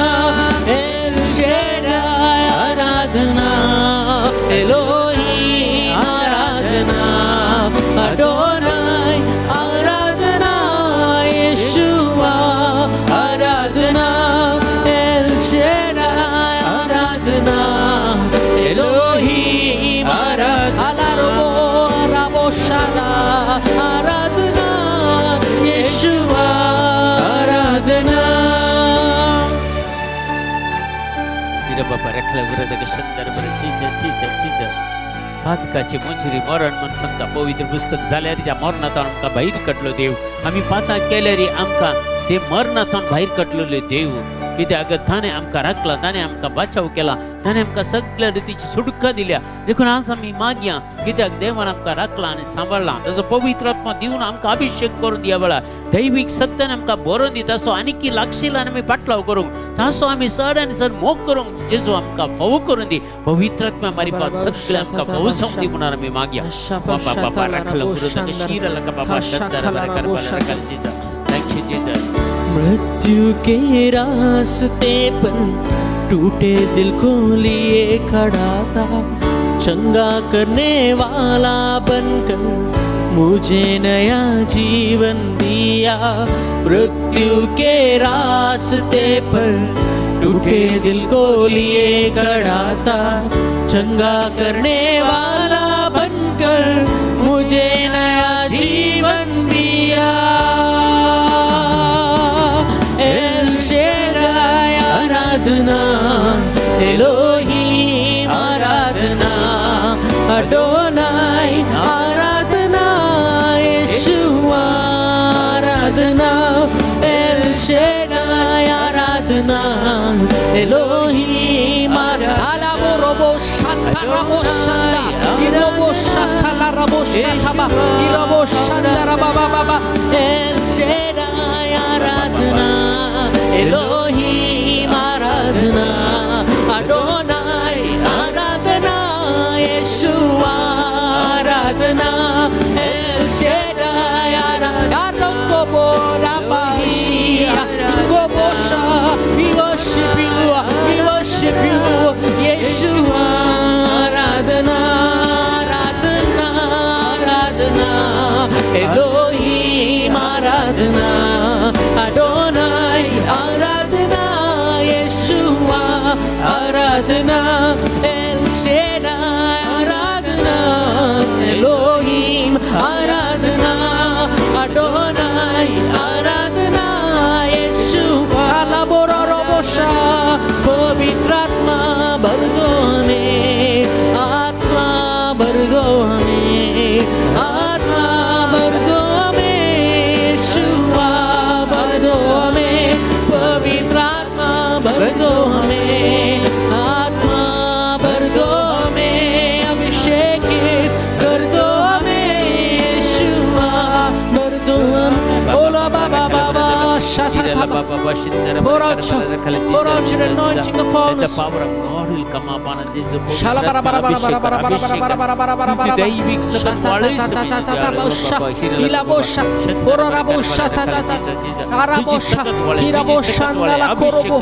एल शेडाय आराधना एलोहीम आराधना अडोनाय आराधना यीशु आराधना एल शेडाय आराधना बाबा रखला विरोधक शंकर बर चीज पातकाची मंजुरी मरण म्हण सांगता पवित्र पुस्तक जाल्यार त्या मरणांतून आमकां भायर काडलो देव आमी पाताक केल्यार आमकां ते मरणांतून भायर काडलेले देव कित्याक ताणें आमकां राखला ताणें आमकां बचाव केला ताणें आमकां सगळ्या रितीची सुटका दिल्या देखून आज आमी मागया कित्याक देवान आमकां राखला आनी सांबाळला ताजो पवित्र आत्मा दिवन आमकां अभिषेक करून दिया वेळा दैवीक सत्यान आमकां बरोवन दिता असो आनी लागशिल्लो आनी आमी पाटलाव करूंक तासो आमी चड आनी चड मोग करूंक जेजू आमकां फोव करून दी पवित्र आत्मा मारिपाक सगळें आमकां फोव जावं दी म्हणून आमी मागया बाबा बाबा राखला पुरोधक शीरलक बाबा शंकर बरकर थैंक यू जीसस मृत्यु के रास्ते पर टूटे दिल को लिए खड़ा था चंगा करने वाला बनकर मुझे नया जीवन दिया मृत्यु के रास्ते पर टूटे दिल को लिए खड़ा था चंगा करने वाला बनकर मुझे नया जीवन दिया आराधना एलोहीम आराधना अडोनाई आराधना यीशुआ आराधना एल शेडाई आराधना एलोहीम आलाबो रोबो शाखा रबो शंदा इरोबो शाखा ला रबो शाखा इरोबो शंदा रबा बाबा एल शेडाई आराधना एलोहीम आराधना अडोनाई आराधना यीशुआ आराधना एल शेडाई आराधना कोबोरा बाशिया कोबोशा we worship you यीशुआ आराधना आराधना आराधना एलोहीम आराधना अडोनाई आराधना यीशुआ आराधना एल शेडाई आराधना एलोहीम आराधना अडोनाई आराधना यीशुआ अलाबोरा रोबोशा पवित्र आत्मा भर दो हमें आत्मा भर दो हमें आत्मा भर दो हमें यीशुआ भर दो हमें पवित्र आत्मा भर दो हमें आत्मा भर दो हमें अभिषेकित कर दो हमें यीशुआ भर दो हमें बोलो बाबा बाबा pour out your anointing upon us. Shala bara bara bara bara bara bara bara bara bara bara bara bara Shatatatatatatatabosha Ilabosha Pororabosha Arabosha Irabosha Andala Korobo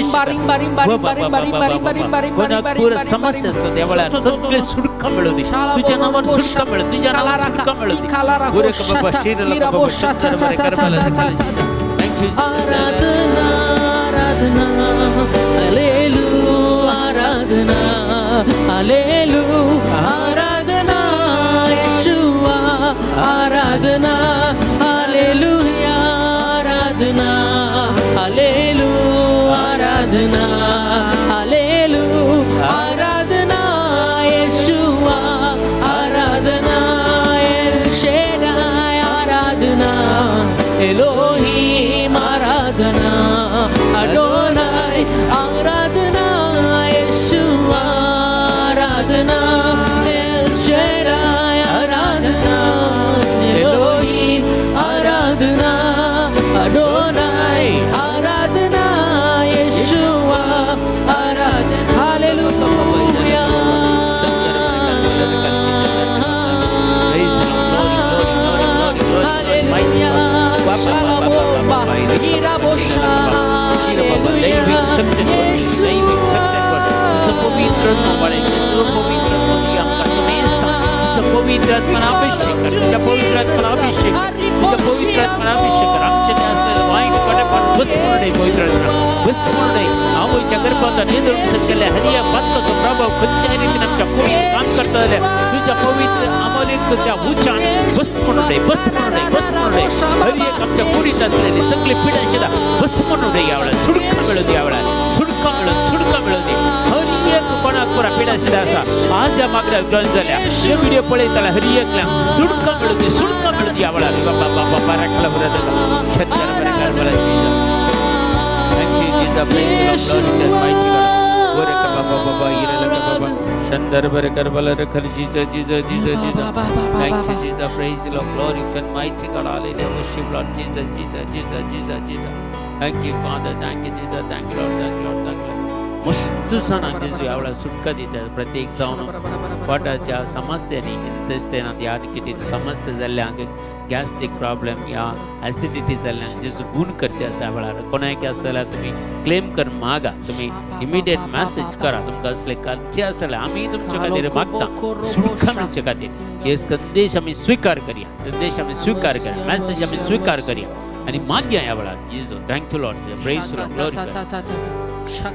Imbar imbar imbar imbar imbar imbar imbar imbar imbar imbar पूरा समस्या से देवला सगळे सुटका मिळवली तुझ्या नावाने सुटका मिळव तुझ्या नावाने सुटका मिळव पूरे बाबा शीरला बाबा आराधना आराधना हालेलुया आराधना हालेलुया आराधना यीशुआ आराधना हालेलुया आराधना हालेलुया आराधना हालेलुया आराधना यीशुआ आराधना एल शेडाई आराधना एलोहीम आराधना अडोनाई आराधना यीशुआ आराधना एल शेडाई आराधना एलोहीम आराधना अडोनाई आराधना यीशुआ आराधना hallelujah hallelujah Shalabomba, Irabosha, Hallelujah, Yeshua. Pavitra Namare, Pavitra Namiyam Kasamesta, Pavitra Manabishek, Pavitra Manabishek, Pavitra Manabishek, Ramchana says, why got upon Westmore, Pavitra, Westmore, Amu Jagarpata, Nidru Sakala, Haria, Pata, Prabha, Kuchani, Chapuri, Kankarta, Tuja Pavitra, Amalik, Tuja Huchan, Westmore, Haria Kapuri, Sakli Pidashida, Westmore, Surka Melody, Surka Melody. वाईट आशिल्लें आसा आज ह्या मागण्याक join जाल्या हे video पळयताले हरी एकल्या सुटका मेळुंदी ह्या वेळार बाबा बाबा बऱ्याक बरें जाता शेतकार बरें कर बरें thank you Jesus praise the Lord mighty God बरें कर बाबा बाबा इरेला कर बाबा शंदर बरें कर बला रखल Jesus Jesus Jesus Jesus thank you Jesus praise the Lord glorify mighty God hallelujah worship Lord Jesus Jesus Jesus Jesus Jesus thank you father thank you Jesus thank you Lord thank you Lord thank you मस्त सणाक जेजू ह्या वेळार सुटका दिता प्रत्येक जावन पोटाच्या समस्यांनी इंटेस्टायनांत या कितें समस्या जाल्ल्यांक गॅस्ट्रीक प्रॉब्लेम या एसिडिटी जाल्ल्यांक जेजू गुण करते आसा ह्या वेळार कोणाक आसा जाल्यार तुमी क्लेम कर मागा तुमी इमिडिएट मॅसेज करा तुमकां असले खंयचे आसा जाल्यार आमी तुमचे खातीर मागता सुटका मेळचे खातीर हे संदेश आमी स्विकार करया संदेश आमी स्विकार करया मॅसेज आमी स्विकार करया आनी मागया ह्या वेळार जेजू thank you Lord praise Lord glory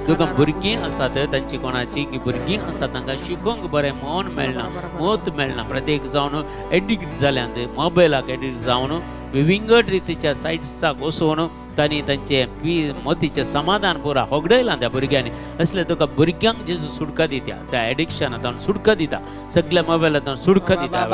तुका भुरगीं आसात तांची कोणाची की भुरगीं आसात तांकां शिकोवंक बरें मन मेळना मत मेळना प्रत्येक जावन एडिक्ट जाल्यांत मोबायलाक एडिक्ट जावन विंगड रितीच्या सायट्साक वचून तांणी तांचे मतीचें समाधान पुरा होगडयलां त्या भुरग्यांनी असले तुका भुरग्यांक जेजू सुटका दिता त्या एडिक्शनांतल्यान सुटका दिता सगळ्या मोबायलांतल्यान सुटका दिता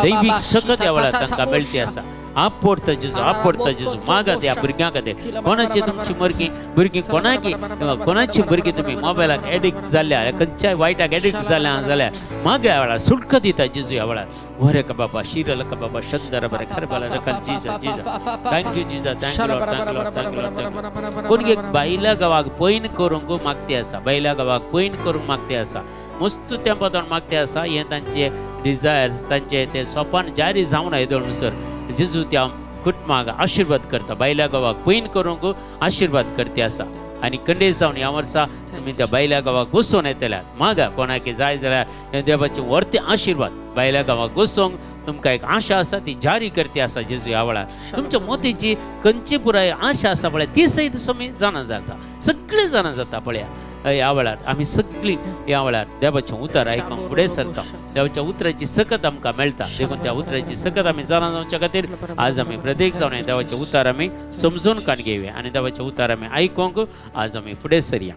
दैवीक सकत ह्या वेळार तांकां मेळची आसा आप पडता जेजू मागा त्या भुरग्यां खातीर कोणाची तुमची भुरगीं कोणाची भुरगीं तुमी मोबायलाक एडिक्ट जाल्ल्या खंयच्याय वायटाक एडिक्ट जाल्या जाल्यार मागा ह्या वेळार सुटका दिता जेजू ह्या वेळार वरे का बाबा शिरल का बाबा शंदर बरें खरबला रखल Jesus Jesus thank you Jesus thank you Lord thank you Lord thank you Lord कोण एक बायल्या गावाक पयन करूंक मागते आसा बायल्या गावाक पयन करूंक मागते आसा मस्त तेंपातून मागते आसा हे तांचे डिझायर्स तांचे ते सोपान जारी जावन येदोणसर जेजू त्या कुटुंबाक आशिर्वाद करता बायल्या गावाक पयन करूंक आशिर्वाद करते आसा आनी खंडेस जावन ह्या वर्सा तुमी त्या बायल्या गावाक वचून येतल्यात मागा कोणाक जाय जाल्यार देवाचे व्हरते आशिर्वाद बायल्या गावाक वचोंक तुमकां एक आशा आसा ती जारी करते आसा जेजू ह्या वेळार तुमच्या मोतीची खंयची पुराय आशा आसा पळय ती सयत सोमी जाणां जाता सगळीं जाणां जाता पळया ह्या वेळार आमी सगळीं ह्या वेळार देवाचें उतर आयकूंक फुडें सरता देवाच्या उतराची सकत आमकां मेळटा देखून त्या उतराची सकत आमी जाणा जावच्या खातीर आज आमी प्रत्येक जावन देवाचें उतर आमी समजून काण घेवया आनी देवाचें उतर आमी आयकूंक आज आमी फुडें सरया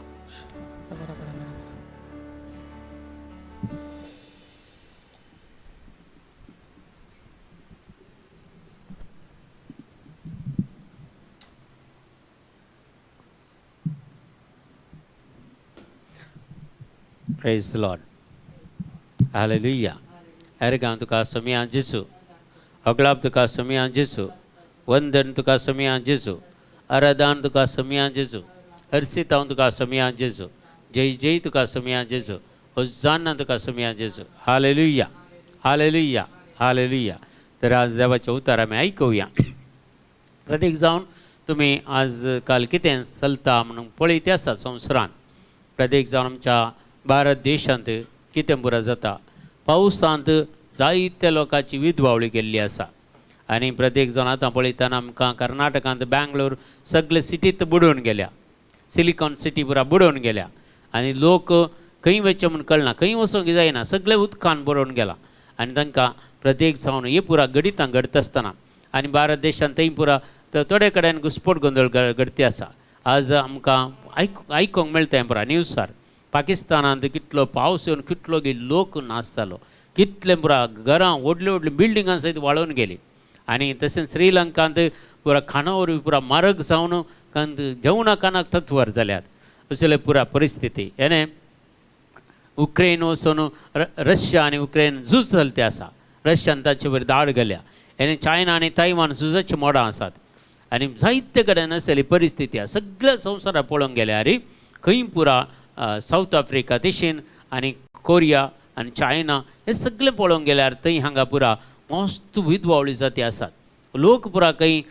Praise the Lord. Hallelujah. Ergan tuka somian Jesu. Oglab tuka somian Jesu. Wandan tuka somian Jesu. Aradan tuka somian Jesu. Arsitan tuka somian Jesu. Jai tuka somian Jesu. Hosanna tuka somian Jesu. Hallelujah. Hallelujah. Hallelujah. तर आज देवाच्या उतार आमी आयकुया प्रत्येक जावन तुमी आज काल कितें चलता म्हणून पळयते आसा संवसारांत प्रत्येक जावन आमच्या भारत देशांत कितें पुरा जाता पावसांत जायत्या लोकांची विधवावळी केल्ली आसा आनी प्रत्येक जाण आतां पळयतना आमकां कर्नाटकांत बँगलोर सगळे सिटींत बुडोवन गेल्या सिलिकॉन सिटी पुरा बुडोवन गेल्या आनी लोक खंय वचचे म्हूण कळना खंय वचोंक जायना सगळे उदकान बुडोवन गेला आनी तांकां प्रत्येक जावन हे पुरा घडितां घडत आसतना आनी भारत देशांत थंय पुरा थोडे कडेन घुस्फोट गोंदळ घडते आसा आज आमकां आयकूंक मेळटा पुरा न्यूजार पाकिस्तानांत कितलो पावस येवन कितलो लोक नाश जालो कितले पुरा घरां व्हडल्यो व्हडल्यो बिल्डिंगां सयत वाळून गेली आनी तशेंच श्रीलंकांत पुरा खाणावरी पुरा मारग जावन जेवणा कानाक तत्वर जाल्यात असले पुरा परिस्थिती हेणे उक्रेन वचून रशिया आनी उक्रेन झूज चलते आसा रशियान ताचे वयर दाड घाल्या हेणे चायना आनी तायवान झुजाची मोडां आसात आनी जायते कडेन असली परिस्थिती आसा सगळ्या संवसाराक पळोवंक गेल्यार खंय पुरा साऊथ आफ्रिका देशीन आनी कोरिया आनी चायना हे सगळे पळोवंक गेल्यार थंय हांगा पुरा मस्त विधवावळी जाती आसात लोक पुरा खंय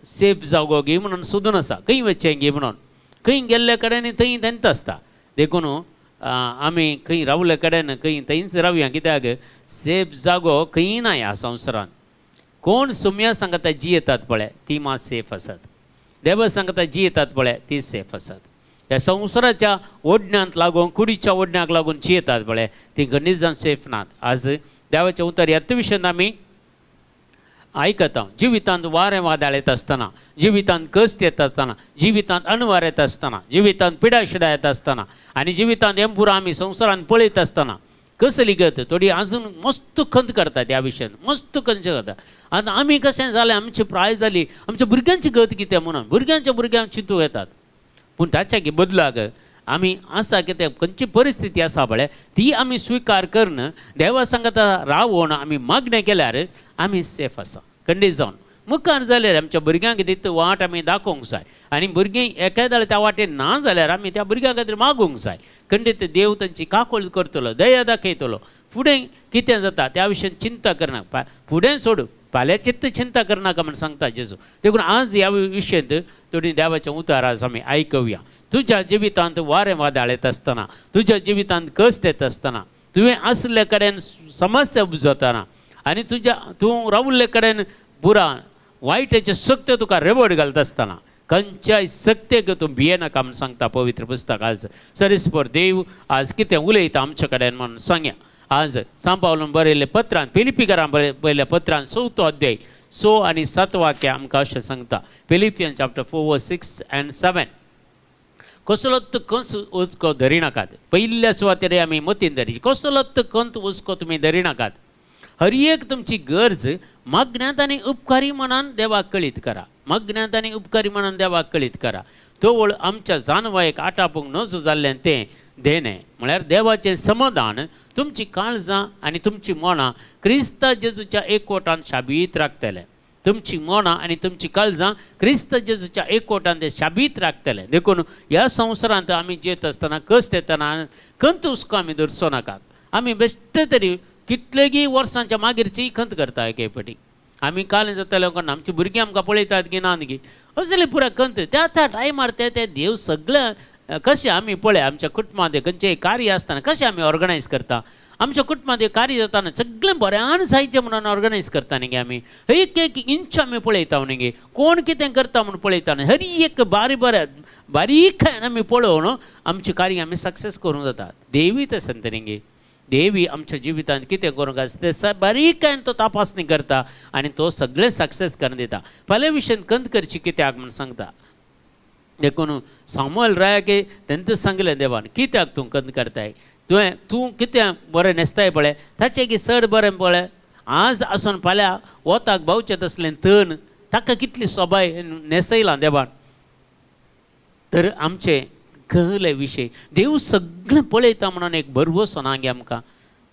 सेफ जागो घे म्हणून सोदून आसा खंय वचचें घे म्हणून खंय गेल्ले कडेन थंय तेंत आसता देखून आमी खंय रावले कडेन खंय थंयच रावया कित्याक सेफ जागो खंय ना ह्या संवसारांत कोण सुम्या सांगता जी येतात पळय ती मात सेफ आसात देव सांगता जी येतात पळय ती सेफ आसात ह्या संवसाराच्या ओडण्यांत लागून कुडीच्या ओडण्याक लागून जी येतात पळय ती गणित जावन सेफ नात आज देवाचें उतर ह्याच विशयान आमी ऐकता जिवितांत वारें वादळ येत असताना, जिवितांत कस्त येत असताना, जिवितांत अणवार येत असताना, जिवितांत पिडाशिडा येत असताना आणि जिवितांत हें आम्ही संवसारान पळयत असताना कसली गत थोडी अजून मस्त खंत करतात ह्या विशयान, मस्त खंत करता. आतां आमी कशें जालें, आमची प्राय जाली, आमच्या भुरग्यांची गत कितें म्हणून भुरग्यांच्या भुरग्यांक चिंतू येतात. पूण ताच्या बदलाक आमी आसा कितें खंयची परिस्थिती आसा पळय ती आमी स्विकार करून देवा सांगता रावून आमी मागणें केल्यार आमी सेफ आसा. खंडीत जावन मुखार जाल्यार आमच्या भुरग्यांक दिता वाट आमी दाखोवंक जाय आनी भुरगीं एकेदां त्या वाटेन ना जाल्यार आमी त्या भुरग्यां खातीर मागूंक जाय. खंडीत देव तांची काकोळ करतलो, दया दाखयतलो. फुडें कितें जाता त्या विशयान चिंता करनाका, फुडें सोड, फाल्यां चित्त चिंता करनाका म्हण सांगता जेजू. देखून आज ह्या विशयांत थोडी देवाचें उतार आज आमी आयकुया. तुज्या जिवितांत वारें वादळ येत असतना, तुज्या जिवितांत कश्ट येत असतना, तुवें आसले कडेन समस्या उजवतना आनी तूं राविल्ले कडेन पुरा वायटेचे सत्य तुका रेबड घालता असतना खंयच्याय सत्तेक तूं भियेनाका म्हूण सांगता पवित्र पुस्तक. आज सरीसपर देव आज कितें उलयता आमचे कडेन म्हणून सांगया. आज सांपावलून बरयल्ल्या पत्रांत, फिलिपिकारांक बरयल्ल्या पत्रांत 4 अध्याय 6 आनी 7 वाक्यां आमकां अशें सांगता. Philippian chapter 4:6 and 7. कसलोच कंस उचको धरिनाकात. पयल्या सुवातेर आमी मतीन धरिची कसलोच कंत उचको तुमी धरिनाकात. हर एक तुमची गरज मागण्यांत आनी उपकारी मनान देवाक कळीत करा. मागण्यांत आनी उपकारी मनान देवाक कळीत करा. तोवळ आमच्या जानवायक आटापूंक नजो जाल्लें तें देणे म्हळ्यार देवाचें समाधान तुमची काळजां आनी तुमची मनां क्रिस्त जेजूच्या एकवटान शाबीत राखतले. तुमची मनां आनी तुमची काळजां क्रिस्त जेजूच्या एकवटान ते शाबीत राखतले. देखून ह्या संवसारांत आमी जियेत आसतना कश्ट येतना खंत हुस्को आमी धरचो नाकात. आमी बेश्टे तरी कितलेगी वर्सांच्या मागीरची खंत करता एके फाटी. आमी काल जाताले कोण आमची भुरगीं आमकां पळयतात की ना गी असले पुरा खंत त्या टायमार ते देव सगळें कशें आमी पळय आमच्या कुटुंबांत खंयचेंय कार्य आसतना कशें आमी ऑर्गनायज करता. आमच्या कुटुंबांत कार्य जाताना सगळें बऱ्यान जायचें म्हणून ऑर्गनायज करता न्ही गे आमी. एक एक इंच आमी पळयता न्ही गे कोण कितें करता म्हणून पळयता न्ही. हर एक बारीक आमी पळोवन आमचें कार्य आमी सक्सेस करूंक जाता. देवी तशें न्ही गे. देवी आमच्या जिवितांत कितें करूंक आसा तें बारीकायेन तो तपासणी करता आनी तो सगळें सक्सेस करून दिता. फाल्यां विशयान खंत करची कित्याक म्हूण सांगता. देखून सामुएल रायाके तेंच सांगलें देवान कित्याक तूं खंत करताय. तूं कितें बरें न्हेसताय पळय ताचें की चड बरें पळय. आज आसून फाल्यां वताक भावचें तसलें तण ताका कितली सोबाय न्हेसयलां देवान. तर आमचें कहले विशय देव सगळें पळयता म्हणून एक भरवसो ना गे आमकां.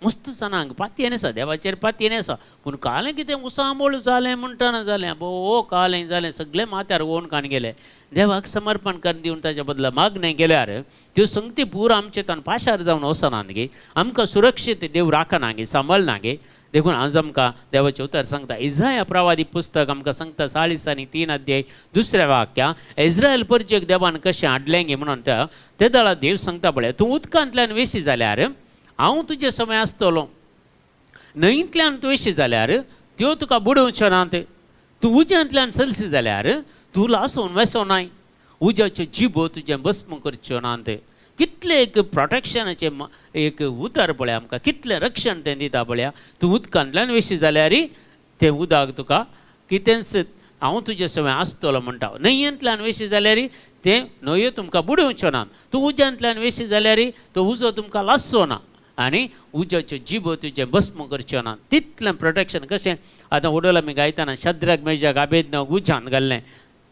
मस्त सांग पातयेन आसा देवाचेर पातयेन आसा. पूण कालें कितें उसांबोळ जालें म्हणटना जालें भोव कालें जालें सगळें माथ्यार वोवन काण गेलें. देवाक समर्पण करून दिवन ताच्या बदला मागणें केल्यार त्यो संगती पुरो आमचे तान पाशार जावन वचना गे. आमकां सुरक्षीत देव राखना गे, सांबाळना गे. देखून आज आमकां देवाचें उतर सांगता. इस्राया प्रवादी पुस्तक आमकां सांगता 40 आनी 3 अध्याय 2 वाक्या. इस्रायल परजेक देवान कशें हाडलें गे म्हणून ते दळा देव सांगता पळय तूं उदकांतल्यान वेशी जाल्यार हांव तुजे समय आसतलो. न्हंयतल्यान तूं वेशी जाल्यार त्यो तुका बुडोवच्यो नात. तूं उज्यांतल्यान चलशी जाल्यार तूं लासून वेसोनाय. उज्याच्यो जिबो तुजें भस्म करच्यो नात. कितलें एक प्रोटेक्शनाचें एक उतर पळय आमकां कितलें रक्षण तें दिता पळया. तूं उदकांतल्यान वेशी जाल्यार तें उदक तुका कितेंच हांव तुजे समय आसतलो म्हणटा. न्हंयेंतल्यान वेशी जाल्यार तें न्हंयो तुमकां बुडोवच्यो ना. तूं उज्यांतल्यान वेशी जाल्यार तो उजो तुमकां लासचो ना आनी उज्याच्यो जिबो तुजें भस्म करच्यो ना. तितलें प्रोटेक्शन कशें आतां वडोल आमी गायतना शद्रक मेजक आबेदनोग उज्यांत घाल्लें.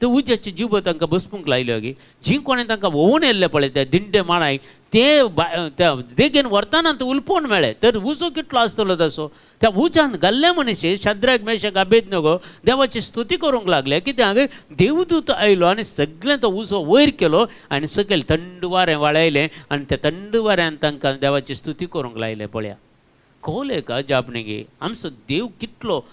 ते उज्याच्यो जिबो तांकां भस्मूंक लायल्यो गे. जी कोणें तांकां वोवून येयल्ले पळय ते दिंडे माणाय ते त्या देगेन व्हरतना ते उलपोवन मेळ्ळे. तर उजो कितलो आसतलो तसो. त्या उज्यांत घाल्ले मनशे शद्रक मेशक आबेदनोगो देवाची स्तुती करूंक लागले. कित्याक देवदूत आयलो आनी सगळें तो उजो वयर केलो आनी सकयल थंड वारें वाळयलें आनी त्या थंड वाऱ्यान तांकां देवाची स्तुती करूंक लायले पळया. खोल एक अजाप न्ही गे. आमचो देव कितलो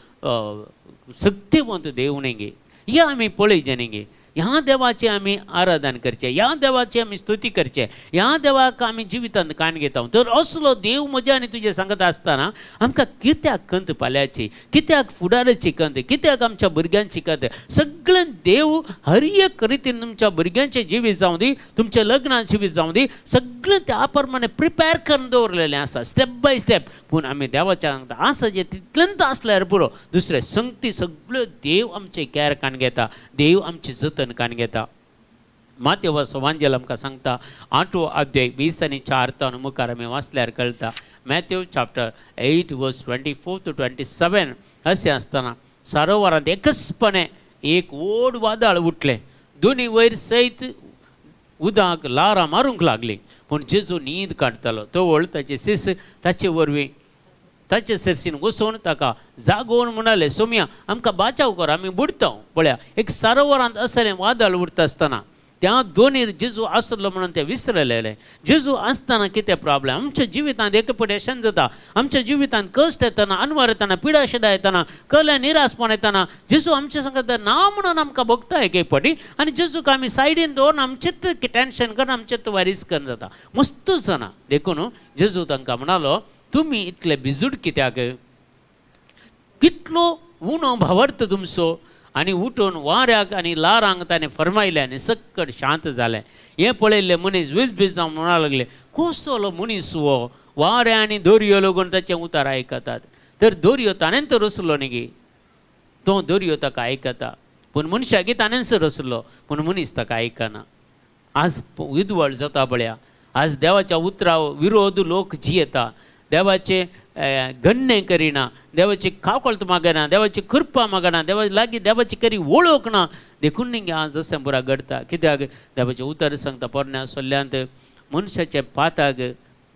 शक्तिवंत देव न्ही गे. या आमी पळयचें न्ही गे. ह्या देवाचे आमी आराधन करचे, ह्या देवाची आमी स्तुती करचे, ह्या देवाक आमी जिवितांत काण घेता. तर असलो देव म्हजे आनी तुजे सांगत आसतना आमकां कित्याक कंत पाल्याची, कित्याक फुडाराची कंत, कित्याक आमच्या भुरग्यांची कंत, सगळें देव हर एक रितीन तुमच्या भुरग्यांचें जिवीत जावं दी, तुमच्या लग्नाचें जिवीत जावं दी, सगळें त्या प्रमाणे प्रिपेर करून दवरलेलें आसा स्टेप बाय स्टेप. पूण आमी देवाच्या आसा जे तितल्यांत आसल्यार पुरो, दुसरे संगती सगळ्यो देव आमचे कॅर काण घेता, देव आमची जतन काण घेता. मातेव सवांजल आमकां सांगता 8वो अध्याय 20 आनी 4 मुखार आमी वाचल्यार कळटा. मॅथ्यू चॅप्टर 8 वर्स 24 to 27 अशें आसतना सरोवरांत एकचपणे एक व्हड वादळ उठलें, दोनी वयर सयत उदक लारां मारूंक लागलीं. पूण जेजू न्हीद काडटालो तवळ ताचे शिस ताचे वरवीं ताचे सिरसीन वचून ताका जागोवन म्हणाले, सोम्या आमकां बाचाव कर, आमी बुडता. पळया, एक सरोवरांत असलें वादळ उरता आसतना त्या दोनी जेजू आसलो म्हणून ते विसरलेले. जेजू आसतना कितें प्रॉब्लेम आमच्या जिवितांत एक पडेशन जाता, आमच्या जिवितांत कश्ट येतना, अनवर येतना, पिडा शिडा येतना, कले निराशपण येतना जेजू आमचे सांगता ना म्हणून आमकां बघता एक पाटी, आनी जेजूक आमी सायडीन दवरून आमचेच टेन्शन करून आमचेच वारीस करून जाता. मस्त जाणा देखून जेजू तांकां म्हणालो, तुमी इतले बिजूड कित्याक, कितलो उणो भावार्थ तुमचो. आनी उठून वाऱ्याक आनी लारांक ताणें फरमायलें आनी सक्कट शांत जालें. हें पळयल्ले मनीस वीज जावन म्हणूंक लागले, कसलो मनीस हो, वारे आनी दर्यो लागून ताचें उतार आयकतात. तर दर्यो ताणेंच रचलो न्ही गे, तो दर्यो ताका आयकता, पूण मनशागे ताणेंच रचलो, पूण मनीस ताका आयकना. आज विदवळ जाता पळया, आज देवाच्या उतरा विरोध लोक जियेता, देवाचे गण्य करिना, देवाची कावकळत मागना, देवाची कृपा मागना, देवा लागीं देवाची खरी वळख ना. देखून न्ही आज अशें बरा घडटा. कित्याक देवाचें उतर सांगता पोरण्या सोल्ल्यांत मनशाच्या पाताक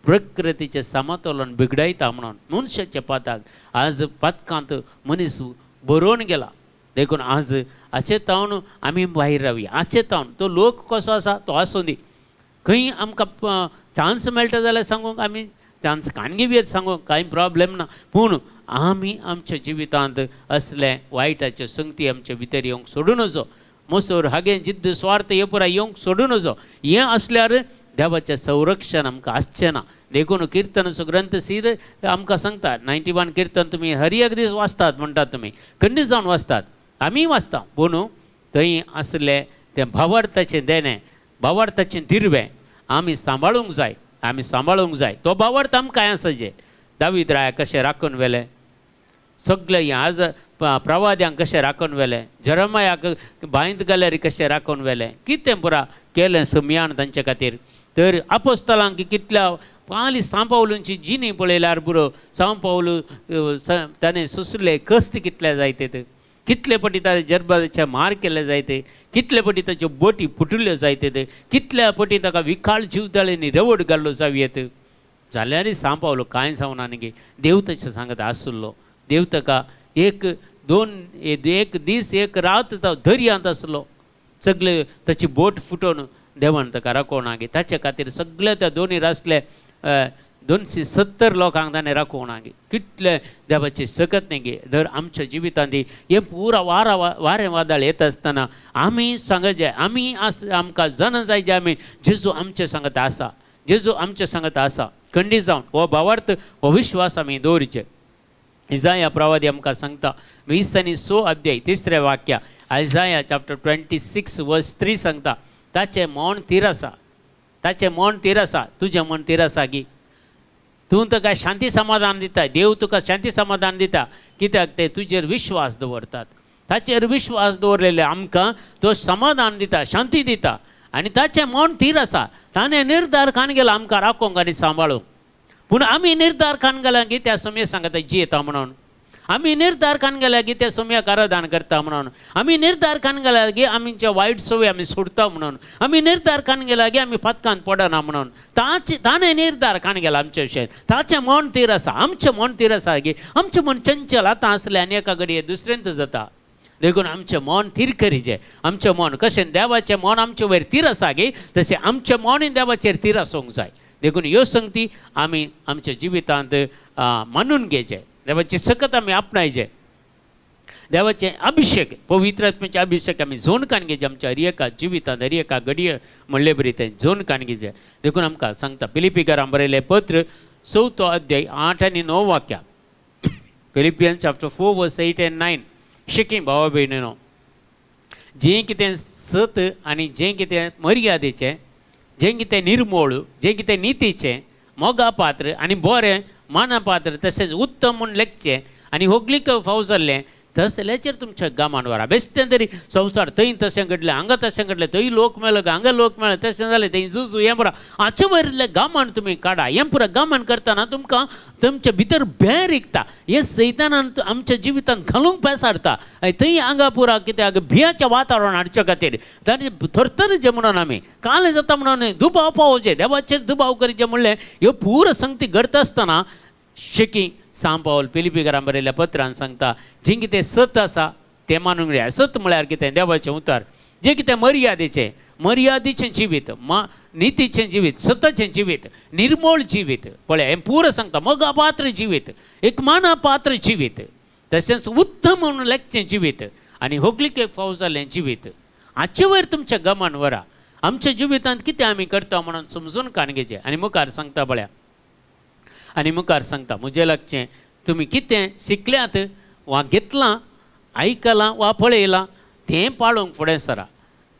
प्रकृतीचें समतोलन बिगडयता म्हणून. मनशाच्या पाताक आज पातकांत मनीस बरोवन गेला. देखून आज आचेतावन आमी भायर रावया, आचेतावन तो लोक कसो आसा तो आसूं दी. खंय आमकां चान्स मेळटा जाल्यार सांगूंक आमी चान्स काणगी बी सांगूंक कांय प्रॉब्लेम ना. पूण आमी आमच्या जिवितांत असले वायटाच्यो संगती आमचे भितर येवंक सोडूं नजो. मसूर हागे जिद्द स्वार्थ हे पुराय येवंक सोडूं नजो. हें असल्यार देवाचें संरक्षण आमकां आसचें ना. देखून किर्तनाचो ग्रंथ सीद आमकां सांगता 91 किर्तन तुमी हर एक दीस वाचतात म्हणटात, तुमी खंडीत जावन वाचतात, आमी वाचता. पूण थंय असले तें भावार्थाचें देणें, भावार्थाचें दिरवें आमी सांबाळूंक जाय, आमी सांबाळूंक जाय. तो भावार्थ आमकां आसा जे दावीद राया कशें राखून व्हेलें, सगळे हें आज प्रवाद्यांक कशें राखून व्हेलें, जरमायाक बांयत घाल्यार कशें राखून व्हेलें, कितें पुरा केलें समियान तांचे खातीर. तर आपोस्तलांक कितल्या पाली सांपावलूंची जिणी पळयल्यार पुरो सांपावलू ताणें सुसले कश्ट कितले जायते, कितले पटी ताचे जरबाचे मार केले जायते, कितले पटी ताच्यो बोटी फुटल्यो जायते, कितल्या पटी ताका विखाळ जिवताळेंनी रेवड घाल्लो जावयेत. जाल्यारय सांपावलो कांय जावना न्ही गे. देव तशें सांगत आसलो. देव ताका एक दीस एक रात तो दर्यांत आसलो, सगळे ताची बोट फुटोवन देवान ताका राखोवना गे. ताचे खातीर सगळे त्या दोनी आसले 270 लोकांक ताणें राखोवना गे. कितले देवाचे सकत न्ही गे. जर आमच्या जिवितांत हे पुरा वारें वादळ येत आसतना आमी सांगचे, आमी आमकां जाण जाय जे आमी जेजू आमचे सांगत आसा, जेजू आमचे सांगत आसा. खंडीत जावन हो भावार्थ हो विश्वास आमी दवरचे. इजाया प्रवादी आमकां सांगता 20 आनी 6 अध्याय 3 वाक्य. आयजाया चॅप्टर 26 वर्स 3 सांगता, ताचें मन थीर आसा, ताचें मन थीर आसा, तुजें मन थीर आसा गी. तूं ताका शांती समाधान दिता, देव तुका शांती समाधान दिता, कित्याक ते तुजेर विश्वास दवरतात. ताचेर विश्वास दवरलेले आमकां तो समाधान दिता, शांती दिता. आनी ताचें मन थीर आसा. ताणें निर्धार कान गेला आमकां राखोंक आनी सांबाळूंक. पूण आमी निर्धार कान गेल्या की त्या समया सांगता जियेता म्हणून, आमी निर्धार कान गेल्या की त्या समयाक आराधन करता म्हणून, आमी निर्धार कान गेल्या की आमच्या वायट सवय आमी सोडता म्हणून, आमी निर्धार कान गेल्या की आमी फातकांत पडना म्हणून. ताणें निर्धार कान गेला आमच्या विशयी. ताचें मन थीर आसा, आमचें मन थीर आसा गे. आमचें मन चंचल आतां आसलें आनी एका घडये दुसऱ्यांत जाता. देखून आमचें मन थीर करीचें. आमचें मन कशें देवाचें मन आमचे वयर थीर आसा गे, तशें आमचें मनूय देवाचेर थीर आसूंक जाय. देखून ह्यो संगती आमी आमच्या जिवितांत मानून घेवचे, देवाची सकत आमी आपणायचे. देवाचे अभिषेक पवित्र आत्म्याचे अभिषेक आमी जोन काणगेचे आमच्या हर एका जिवितांत हर एका घडये म्हणले बरी ते जोन काणगेचे देखून आमकां सांगता फिलिपिकारां बरयलें पत्र 4 अध्याय 8 आनी 9 वाक्यां फिलिपियन्स चॅप्टर 4 वर्स 8 and 9 शिकी भावा भयणीनो जें कितें सत आनी जें कितें मर्यादेचें जें कितें निर्मळ जें कितें नितीचें मोगा पात्र आनी बरें मानपात्र तशेंच उत्तम म्हूण लेखचें आनी होगलीक फाव जाल्लें तसल्याचेर तुमच्या गामान व्हरा बेश्टें तरी संवसार थंय तशें घडलें हांगा तशें घडलें थंय लोक मेळ्ळो हांगा लोक मेळ्ळे तशें जालें थंय झुजू हें पुरा हाचे वयरलें गामान तुमी काडा हें पुरा गामान करतना तुमकां तुमच्या भितर भेर रिकता हें सैतानान आमच्या जिवितांत घालूंक पेसारता थंय हांगा पुरा कित्याक भियाचें वातावरण हाडचे खातीर ताणें थरथर जे म्हणून आमी काल जाता म्हणून दुबाव पावोवचे देवाचेर दुबाव करचे म्हणलें ह्यो पूर संगती घडता आसतना शिकी सांब पावल फिलिपिकारां बरयल्ल्या पत्रांत सांगता जें कितें सत आसा तें मानूंक जाय सत म्हळ्यार कितें देवाचें उतार जें कितें मर्यादेचें जिवीत नितीचें जिवीत सताचें जिवीत निर्मळ जिवीत पळय हें पूर सांगता मोगापात्र जिवीत एक मानपात्र जिवीत तशेंच उत्तम म्हणून लेखचें जिवीत आनी होगलीक एक फाव जाल्लें जिवीत हाचे वयर तुमच्या गमान व्हरा आमच्या जिवितांत कितें आमी करता म्हणून समजून काणगेचें आनी मुखार सांगता पळया आनी मुखार सांगता म्हजें लक्षें तुमी कितें शिकल्यात वा घेतलां आयकलां वा पळयलां तें पाळोवंक फुडें सरा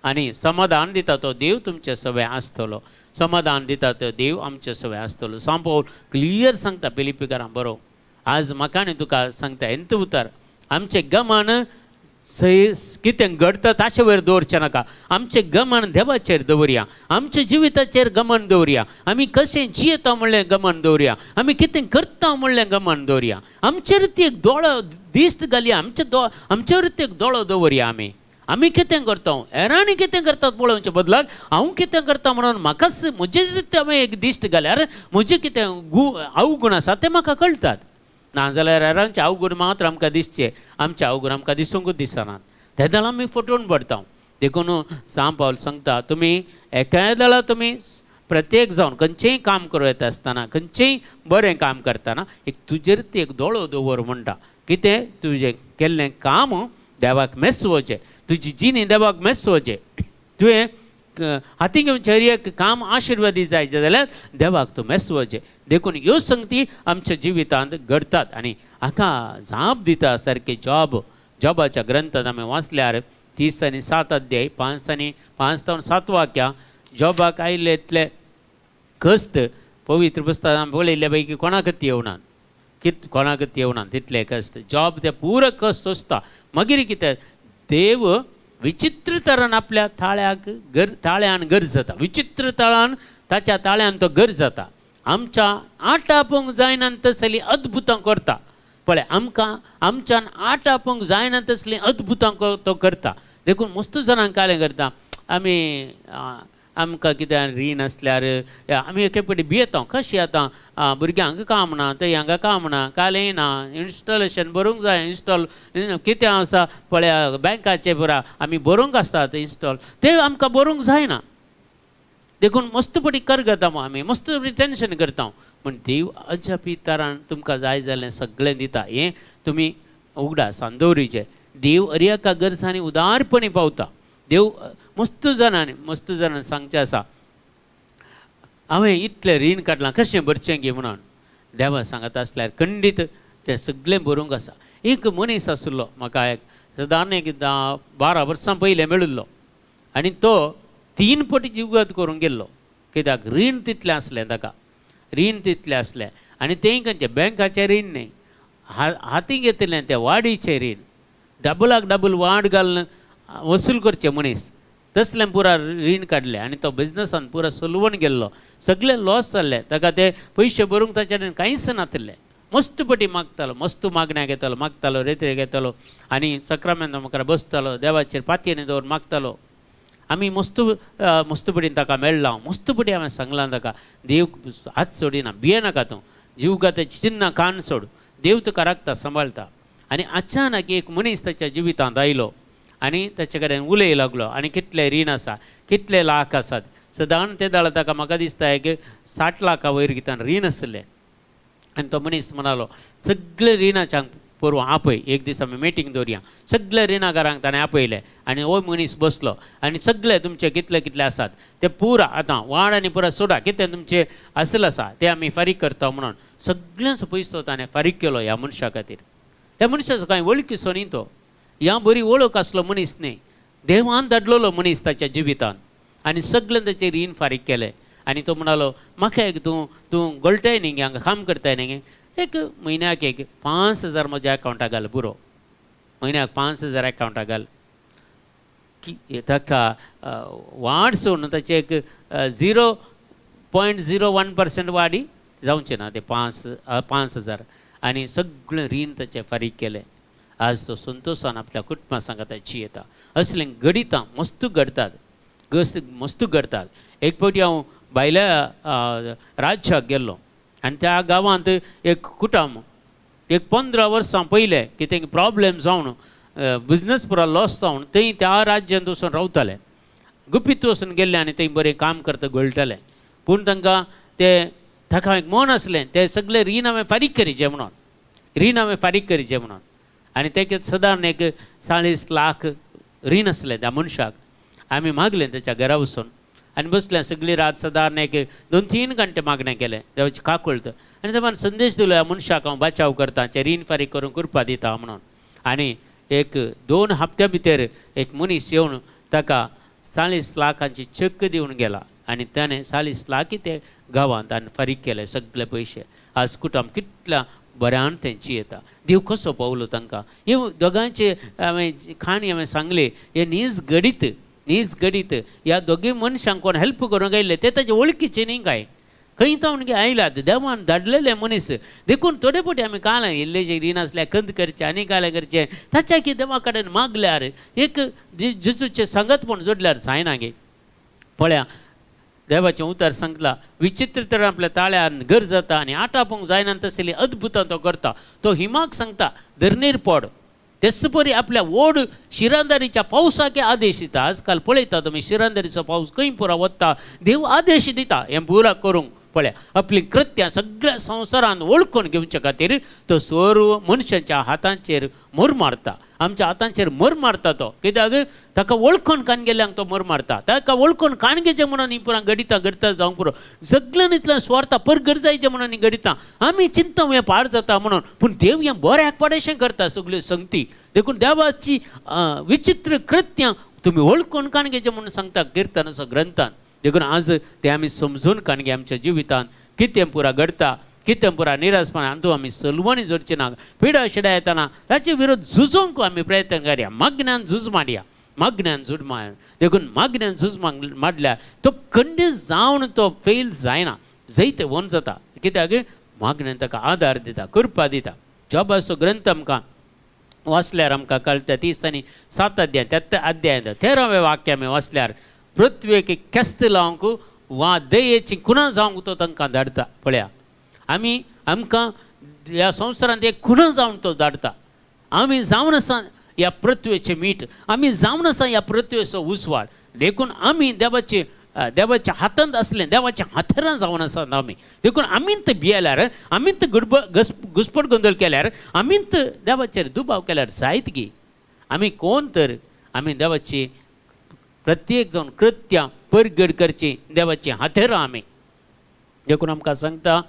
आनी समाधान दिता तो देव तुमचे सवय आसतलो समाधान दिता तो देव आमचे सवय आसतलो सांपोवन क्लियर सांगता फिलिपिकारां बरो आज म्हाका आनी तुका सांगता एंत उतार आमचें गमान कितें घडता ताचे वयर दवरचें नाका आमचें गमन देवाचेर दवरया आमच्या जिविताचेर गमन दवरया आमी कशें जियेता म्हणलें गमन दवरया आमी कितें करता म्हणलें गमन दवरया आमचेर ती एक दोळो दिश्ट घालया आमचेर ती एक दोळो दवरया आमी कितें करता हेरांनी कितें करतात पळोवचे बदलाक हांव कितें करता म्हणून म्हाकाच म्हजे रीत हांवें एक दिश्ट घाल्यार म्हजें कितें अवगुण आसा तें म्हाका कळटात नाजाल्यार हेरांचे अवगुण मात्र आमकां दिसचे आमचे अवगुण आमकां दिसूंकूच दिसनात ते दळां आमी फटोवन पडटा देखून सांब पावल सांगता तुमी एकाय दळा तुमी प्रत्येक जावन खंयचेंय काम करूं येता आसतना खंयचेंय बरें काम करतना एक तुजेर ती एक दोळो दवर म्हणटा कितें तुजें केल्लें काम देवाक मेसवचें तुजी जिणी देवाक मेसवचें तुवें हाती घेवन एक काम आशिर्वादी जायचें जाल्यार देवाक तूं मेसवचें देखून ह्यो संगती आमच्या जिवितांत घडटात आनी हाका जाप दिता सारके जॉबाच्या ग्रंथांत आमी वाचल्यार 30 आनी 7 अध्याय 5 आनी 5 ते 7 वाक्यां जॉबाक आयिल्ले इतले कश्ट पवित्र पुस्तकांत पळयल्ले पैकी कोणाकच येवनात कोणाकच येवनात तितले कश्ट जॉब ते पुरो कश्ट सोंसता मागीर कितें देव विचित्र तरान आपल्या ताळ्यान गरजता विचित्र तरान ताच्या ताळ्यान तो गरजता आमच्या आटापूंक जायना तसली अद्भुतां करता पळय आमच्यान आटापूंक जायना तसली अद्भुतां तो करता देखून मस्त जाणांक कालें करता आमकां कितें रीण आसल्यार आमी एके फावटी भियेता कशें आतां भुरग्यांक काम ना ते हांगा काम ना कालें ना इन्स्टॉलेशन बरोवंक जाय इन्स्टॉल कितें आसा पळय बँकाचे पुरा आमी बरोवंक आसतात इन्स्टॉल ते आमकां बरोवंक जायना देखून मस्त पटी करता आमी मस्त टेन्शन करता पूण देव अजापी तरान तुमकां जाय जालें सगळें दिता हें तुमी उगडासान दवरिचें देव हर एका गरजांनी उदारपणी पावता देव मस्त जाणांनी सांगचें आसा हांवें इतलें रीण काडलां कशें भरचें गे म्हणून देवा सांगता आसल्यार खंडीत तें सगळें बरोवंक आसा एक मनीस आसलो म्हाका एक सादारण एक 12 वर्सां पयलें मेळिल्लो आनी तो 3 पटी जीवघात करूंक गेल्लो कित्याक रीण तितलें आसलें ताका रीण तितलें आसलें आनी तें खंयचें बँकाचें रीण न्ही हाती घेतिल्लें तें वाडीचें रीण डबलाक डबल वाड घालून वसूल करचें मनीस तसलें पुरा रीण काडलें आनी तो बिजनसान पुरा सोलवून गेल्लो सगळें लॉस जाल्लें ताका ते पयशे भरूंक ताचे कडेन कांयच नासलें मस्त पटी मागतालो मस्त मागण्या घेतालो मागतालो रेत्रे घेतालो आनी सक्रामेंत मुखार बसतालो देवाचेर पातयेनी दवर मागतालो आमी मस्त पटीन ताका मेळ्ळां मस्त पटी हांवें सांगलां ताका देव हात सोडिना भियेनाका तूं जीवघाताची चिन्नां कान सोड देव तुका राखता सांबाळटा आनी अचानक एक मनीस ताच्या जिवितांत आयलो आनी ताचे कडेन उलय लागलो आनी कितले रीण आसा कितले लाख आसात सादारण ते दाळ ताका म्हाका दिसता एक 60 लाखा वयर कितें रीण आसलें आनी तो मनीस म्हणालो सगळे रिणाच्यांक परवा आपय एक दीस आमी मिटींग दवरया सगळे रिणाकारांक ताणें आपयलें आनी हो मनीस बसलो आनी सगळे तुमचे कितले कितले आसात ते पुरा आतां वाड आनी पुरा सोडा कितें तुमचे आसले आसा ते आमी फारीक करता म्हणून सगळ्यांचो पयसो ताणें फारीक केलो ह्या मनशा खातीर. ह्या मनशाचो कांय वळखीचो न्ही तो, ह्या बरी वळख आसलो मनीस न्ही, देवान धाडलेलो मनीस ताच्या जिवितान आनी सगळ्यांनी ताचें रीण फारीक केलें. आनी तो म्हणालो म्हाका एक तूं गळटाय न्ही गे हांगा काम करताय न्ही गे एक म्हयन्याक एक 5,000 म्हज्या अकावंटाक घाल पुरो, म्हयन्याक 5,000 अकावंटाक घाल. ताका वाड सोडून ताचे एक 0.01% वाडी जावचें ना ते 5,000 आनी सगळें रीण ताचें फारीक केलें. आज तो संतोशान आपल्या कुटुंबा सांगात येता. असलें घडितां मस्तू घडटात, मस्तू घडटात. एक फावटी हांव भायल्या राज्याक गेल्लो आनी त्या गांवांत एक कुटुंब एक 15 वर्सां पयले कितें प्रॉब्लेम जावन बिजनस पुरो लॉस जावन थंय त्या राज्यांत वचून रावताले. गुपीत वचून गेल्ले आनी थंय बरें काम करता घडटले. पूण तांकां ताका एक मन आसलें ते सगळे रीण हांवें फारीक करचें म्हणून आनी तें सादारण एक 40 लाख रीण आसलें त्या मनशाक. आमी मागलें ताच्या घरा वचून आनी बसलें सगळी रात सादारण एक 2-3 घंटे मागणें केलें देवाची काकूळत आनी तेन्ना संदेश दिलो ह्या मनशाक हांव बचाव करता ते रीण फारीक करून करपा दिता म्हणून. आनी एक 2 हप्त्या भितर एक मनीस येवन ताका 40 लाखांची चेक दिवन गेला आनी ताणें 40 लाख ते गांवांत आनी फारीक केले सगळे पयशे. आज कुटुंब कितल्या बऱ्यान तेंची येता. देव कसो पावलो तांकां. हे दोगांचे खाणी हांवें सांगले हे नीज गडीत ह्या दोगी मनशांक कोण हेल्प करूंक आयिल्ले ते ताचे वळखीचे न्ही काय खंय तावन आयलात देवान धाडलेले मनीस देखून थोडे फावटी आमी काळां इल्लेशे रीण आसल्या कंद करचे आनी काले करचे ताच्या की देवा कडेन मागल्यार एक जेजूचे संगत म्हूण जोडल्यार जायना गे. पळया देवाचें उतर सांगला विचित्र तरेन आपल्या ताळ्यान घर जाता आनी आटापूंक जायना तसली अद्भुतां तो करता. तो हिमाक सांगता धरणीर पड तेच परी आपल्या ओड शिरांदारीच्या पावसाके आदेश दिता. आजकाल पळयता तुमी शिरांदारीचो पावस खंय पुरा वता देव आदेश दिता हें पुरा करूंक. पळया आपली कृत्यां सगळ्या संवसारान वळखून घेवचे खातीर तो सर्व मनशांच्या हातांचेर मोर मारता. आमच्या हातांचेर मोर मारता तो कित्याक ताका वळखून कान गेल्यांक तो मोर मारता. ताका वळखून कान घेचें म्हणून ही पुरा घडीता जावंक पुरो सगळ्यांनी इतलें स्वार्था परगड जायचें म्हणून घडीता. आमी चिंता हें पाड जाता म्हणून पूण देव हें बऱ्याक पाडेशें करता सगळ्यो संगती. देखून देवाची विचित्र कृत्यां तुमी वळखून कान घेचें म्हणून सांगता किर्तनाचो ग्रंथान. देखून आज ते आमी समजून कान घे आमच्या जिवितान कितें पुरा घडता कितें पुरा निराशपणान तूं आमी सलवणी जोडची ना. पिडा शिडा येताना ताचे विरोध झुजोवंक आमी प्रयत्न करया. मागण्यान झूज मारया देखून मागण्यान झूज मारल्यार तो खंडीत जावन तो फेल जायना जैत वन जाता कित्याक मागण्यान ताका आदार दिता कृपा दिता. जॉबाचो ग्रंथ आमकां वाचल्यार आमकां कळटा 30 आनी 7 अध्याय 13वें वाक्य आमी वाचल्यार पृथ्वेक केस्त लावंक वा दयेची खुना जावंक तो तांकां धाडटा. पळया आमकां ह्या संवसारांत एक खुना जावन तो धाडटा. आमी जावन आसा ह्या पृथ्वेचें मीठ, आमी जावन आसा ह्या पृथ्वेचो उजवाड. देखून आमी देवाच्या हातांत असलें देवाच्या हातेरां जावन आसात आमी. देखून आमींत भियेल्यार आमींत घुसपट गोंदळ केल्यार आमींत देवाचेर दुबाव केल्यार जायत गी. आमी कोण तर आमी देवाची प्रत्येक जावन कृत्यां परगड करची देवाची हातेरां आमी. देखून आमकां सांगता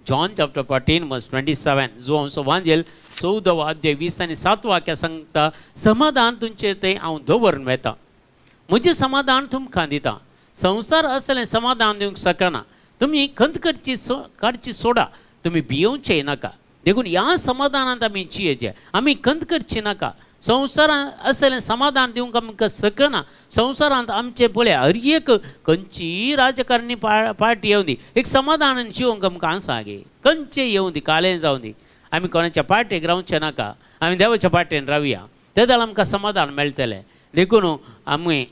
जॉन चॅप्टर 14 वर्स 27 जो आमचो वांजेल 14 अध्याय 20 आनी 7 वाक्यां सांगता समाधान तुमचें तें हांव दवरून वेता, म्हजें समाधान तुमकां दिता. संवसार असलें समाधान दिवंक शकना. तुमी खंत काडची सोडा, तुमी भियोवचें नाका. देखून ह्या समाधानांत आमी जियेचें, आमी खंत करची नाका. संवसारांत असलें समाधान दिवंक आमकां शकना. संवसारांत आमचे पळय हर एक खंयचीय राजकारणी पार्टी येवं दी एक समाधानान जिवंक आमकां आसा गे. खंयचें येवं दी कालें जावं दी आमी कोणाच्या पार्टेक रावचें नाका. आमी देवाच्या पार्टेन रावया ते जाल्यार आमकां समाधान मेळटलें. देखून आमी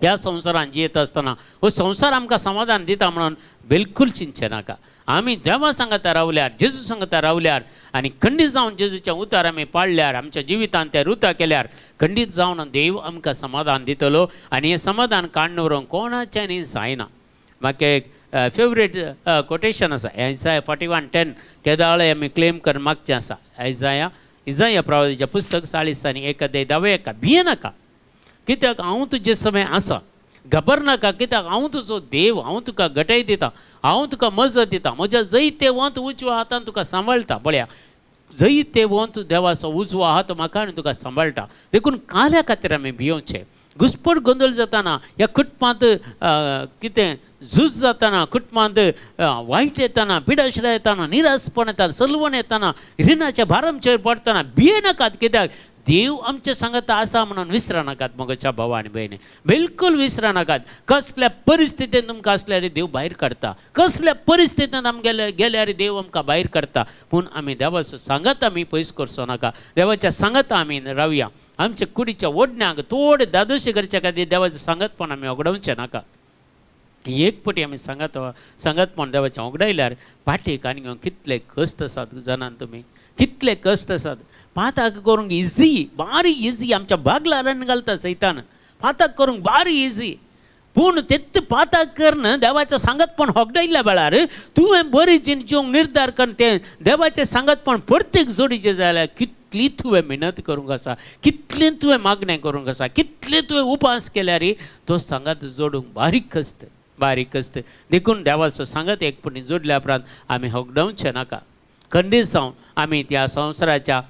ह्या संवसारांत जियेत आसतना हो संवसार आमकां समाधान दिता म्हणून बिलकूल चिंतचें नाका. आमी देवा सांगाता रावल्यार जेजू सांगाता रावल्यार आनी खंडीत जावन जेजूच्या उतार आमी पाळल्यार आमच्या जिवितांत ते रुता केल्यार खंडीत जावन देव आमकां समाधान दितलो. आनी हें समाधान काडून व्हरूंक कोणाचें न्ही जायना. म्हाका एक फेवरेट कोटेशन आसा आयजाया 41:10 केदाळे आमी क्लेम कर मागचें आसा इजाया प्रवादीचें पुस्तक 40 आनी 1 अध्याय 10 भियेनाका कित्याक हांव तुजे समय आसा घबरनाका कित्याक हांव तुजो देव हांव तुका घटाय दिता हांव तुका मजत दिता म्हज्या जैते वंत उजव्या हातान तुका सांबाळटा पळया जैते वंत देवाचो उजवो हात म्हाका आनी तुका सांबाळटा देखून काल्या खातीर आमी भियोवचें घुसपट गोंदळ जाताना ह्या कुटुंबांत कितें झूज जाताना कुटुंबांत वायट येताना पिडाशिरा येताना निरासपण येता सलवण येताना रिणाच्या भार आमचेर पडटना भियेनाकात कित्याक देव आमचे सांगता आसा म्हणून विसरनाकात म्हज्या भावा आनी भयणी बिलकुल विसरनाकात कसल्या परिस्थितीन तुमकां असल्यार देव भायर काडटा कसल्या परिस्थितीन आमगेले गेल्यार देव आमकां भायर काडटा पूण आमी देवाचो सांगत आमी पयस करचो नाका देवाच्या सांगता आमी रावया आमच्या कुडीच्या ओडण्याक थोडे दादोशी करच्या खातीर देवाचें सांगतपण आमी वगडावचें नाका एक पटी आमी सांगतपण देवाचें वगडायल्यार पाठीक आनी कितले कश्ट आसात जाणात तुमी कितले कश्ट आसात पाताक करूंक इजी बारी इजी आमच्या बागलारान घालता सैतान पाताक करूंक बारी इजी पूण तेत पाताक करन देवाचें सांगतपण होगडायल्या वेळार तुवें बरी जिणेवंक निर्धार कर तें देवाचें सांगतपण प्रत्येक जोडीचें जाल्यार कितली तुवें मेहनत करूंक आसा कितलें तुवें मागणें करूंक आसा कितलें तुवें उपास केल्यार तो सांगत जोडूंक बारीक आसता देखून देवाचो सांगत एक पटी जोडल्या उपरांत आमी होगडावचें नाका खंडीत जावन आमी त्या संवसाराच्या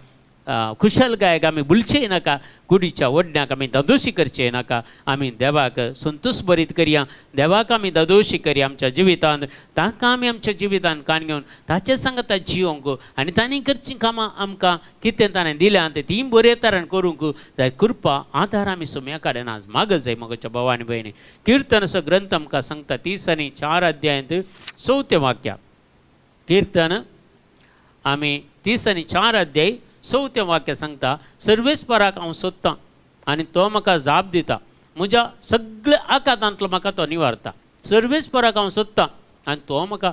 खुशालकायेक आमी भुलचें नाका कुडीच्या ओडण्याक आमी दादोशी करचें नाका आमी देवाक संतोश भरीत करया देवाक आमी दादोशी करया आमच्या जिवितांत ताका आमी आमच्या जिवितांत काण घेवन ताचे सांगता जियोंक आनी तांणी करचीं कामां आमकां कितें ताणें दिल्यां तें तीं बरे तरेन करूंक जाय कृपा आदार आमी सुम्या कडेन आज मागत जाय म्हज्या भावा आनी भयणी किर्तनाचो ग्रंथ आमकां सांगता 30 आनी 4 अध्यायांत 4 वाक्य किर्तन आमी 30 आनी 4 अध्याय 4 वाक्य सांगता सर्वेस्पराक हांव सोदतां आनी तो म्हाका जाप दिता म्हज्या सगळ्या आकांतांतलो म्हाका तो निवारता सर्वेस्पराक हांव सोदतां आनी तो म्हाका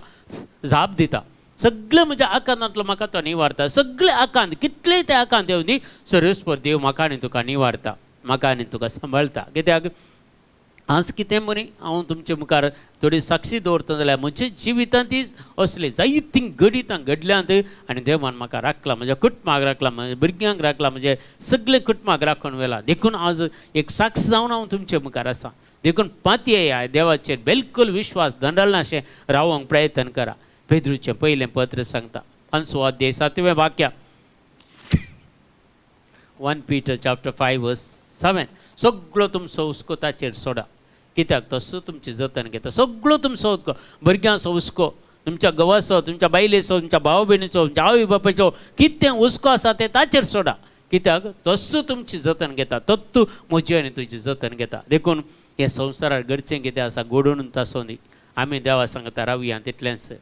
जाप दिता सगळे म्हज्या आकांतांतलो म्हाका तो निवारता सगळे आकांत कितलेय ते आकांत येवं दी सर्वेस्पर देव म्हाका आनी तुका निवारता म्हाका आनी तुका सांबाळटा कित्याक आज कितें बरें हांव तुमचे मुखार थोडी साक्षी दवरता जाल्यार म्हज्या जिवितांत असले जायतीं गणितां घडल्यांत आनी देवान म्हाका राखला म्हज्या कुटुंबाक राखला म्हज्या भुरग्यांक राखला म्हजे सगळे कुटुंबाक राखून व्हेला देखून आज एक साक्ष जावन हांव तुमचे मुखार आसा देखून पातयेया देवाचेर बिलकुल विश्वास दंडलनाशें रावोंक प्रयत्न करा पेद्रूचें पयलें पत्र सांगता 5 अध्याय 7 वाक्य 1 Peter chapter 5 verse 7 सगळो तुमचो हुस्को ताचेर सोडा कित्याक तसो तुमची जतन घेता सगळो तुमचो हुस्को भुरग्यांचो हुस्को तुमच्या घोवाचो तुमच्या बायलेचो तुमच्या भाव भयणीचो तुमच्या आवय बापायचो कितें हुस्को आसा तें ताचेर सोडा कित्याक तसो तुमची जतन घेता तत्तू म्हजी आनी तुजी जतन घेता देखून हे संवसारार घडचें कितें आसा घडोवन तासोन आमी देवा सांगता रावया तितलेंच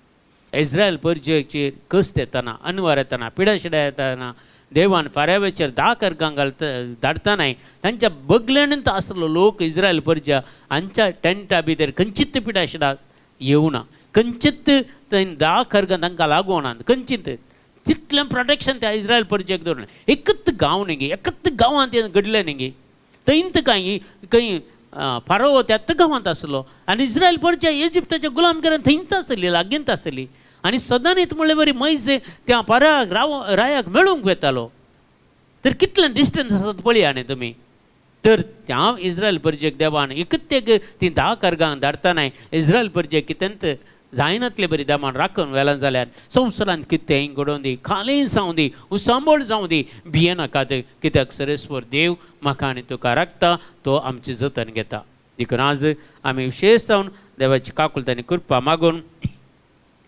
इस्रायल परजेचेर कश्ट येताना अनवर येताना पिडाशिडा येताना देवान फाऱ्यावेचेर 10 कर्गांक धाडतानाय तांच्या बगलेनंत आसलो लोक इस्रायल परजा हांच्या टेंटा भितर खंयचीत पिडाशिडा येवना खंयचीत 10 कर्गां तांकां लागूं ना खंयचीत तितलें प्रोटेक्शन त्या इस्रायल परजेक दवरलें एकच गांव न्ही गे एकच गांवांत तें घडलें न्ही गे थंयत खंय फारो त्याच गांवांत आसलो आनी इस्रायल परजा इजिप्ताच्या गुलामगिऱ्यान थंयत आसली लागींत आसली आनी सदां न्हीत म्हणलें बरी मैज त्या पाराक रायाक मेळूंक वेतालो तर कितलें डिस्टन्स आसात पळया न्ही तुमी तर त्या इस्रायल परजेक देवान एकच ती 10 कर्गांक धाडतानाय इस्रायल परजेक कितेंत जायनातले बरी देवान राखून व्हेला जाल्यार संवसारांत कितेंय घडोवन दी खालें जावं दी उसांबळ जावं दी भियेनाकात कित्याक सरेस्वर देव म्हाका आनी तुका राखता तो आमची जतन घेता देखून आज आमी विशेश जावन देवाची काकुलतानी कृपा मागून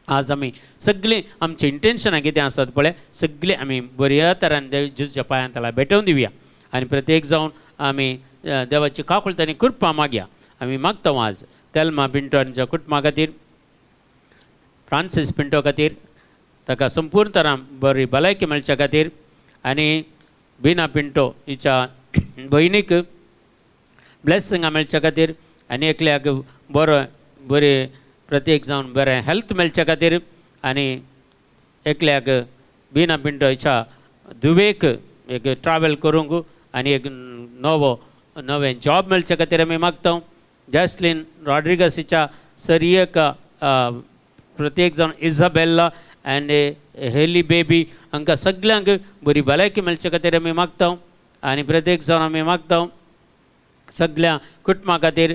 आज आमी सगळे आमचे इंटेन्शनां कितें आसात पळय सगळे आमी बऱ्या तरान जेजूच्या पांयां तळा भेटोवन दिवया आनी प्रत्येक जावन आमी देवाची काकुलतानी कृपा मागया आमी मागता आज तेल्मा पिंटो हांच्या कुटुंबा खातीर फ्रांसीस पिंटो खातीर ताका संपूर्ण तरान बरी भलायकी मेळच्या खातीर आनी बिना पिंटो हिच्या भयणीक ब्लेसिंगां मेळच्या खातीर आनी एकल्याक बरे प्रत्येक जावन बरें हेल्थ मेळच्या खातीर आनी एकल्याक बिना पिंटो हिच्या दुवेक एक ट्रॅवल करूंक आनी एक नवें जॉब मेळच्या खातीर आमी मागता जॅस्लीन रॉड्रिगस हिच्या सरियेक प्रत्येक जावन इजाबेल्ला अँड हेली बेबी हांकां सगळ्यांक बरी भलायकी मेळचे खातीर आमी मागता आनी प्रत्येक जावन आमी मागता सगळ्या कुटुंबा खातीर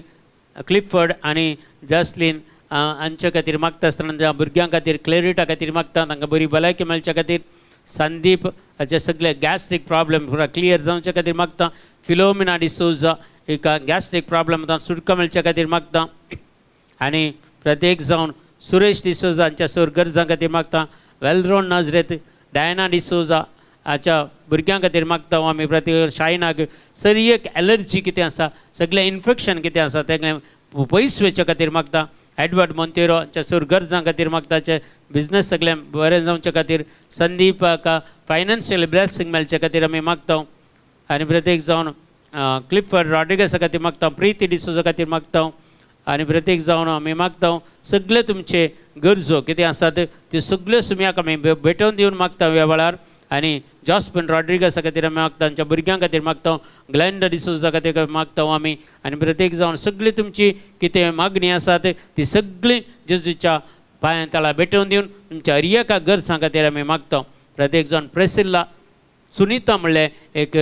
क्लिफर्ड आनी जॅस्लीन हांचे खातीर मागता आसतना त्या भुरग्यां खातीर क्लेरिटा खातीर मागता तांकां बरी भलायकी मेळचे खातीर संदीप हाचे सगळे गॅस्ट्रीक प्रॉब्लेम पुरा क्लियर जावचे खातीर मागता फिलोमिना डिसोजा एका गॅस्ट्रीक प्रॉब्लेम सुटका मेळचे खातीर मागता आनी प्रत्येक जावन सुरेश डिसोजा हांच्या सोर गरजां खातीर मागता वेल्ड्रोन नाझरेत डायना डिसोजा हाच्या भुरग्यां खातीर मागता आमी प्रत्येक शायनाक सरी एक एलर्जी कितें आसा सगळें इन्फेक्शन कितें आसा तें पयस वेचे खातीर मागता एडवर्ड मोंतेरो हांच्या सोर गरजां खातीर मागताचे बिझनेस सगळें बरें जावचे खातीर संदीप हाका फायनान्शियल ब्लेसिंग मेळचे खातीर आमी मागता आनी प्रत्येक जावन क्लिफर्ड रॉड्रिगेसा खातीर मागता प्रीती डिसोजा खातीर मागता आनी प्रत्येक जावन आमी मागता सगळे तुमचे गरजो कितें आसात त्यो सगळ्यो सुमयाक आमी भेटोवन दिवन मागता ह्या वेळार आनी जॉस्पिन रॉड्रिगेसा खातीर आमी मागता तांच्या भुरग्यां खातीर मागता ग्लेंडा डिसोजा खातीर मागता आमी आनी प्रत्येक जावन सगळी तुमची कितें मागणी आसात ती सगळी जेजूच्या पांयां तळा भेटोवन दिवन तुमच्या हर एका गरजां खातीर आमी मागता प्रत्येक जावन प्रेसिल्ला सुनीता म्हणलें एक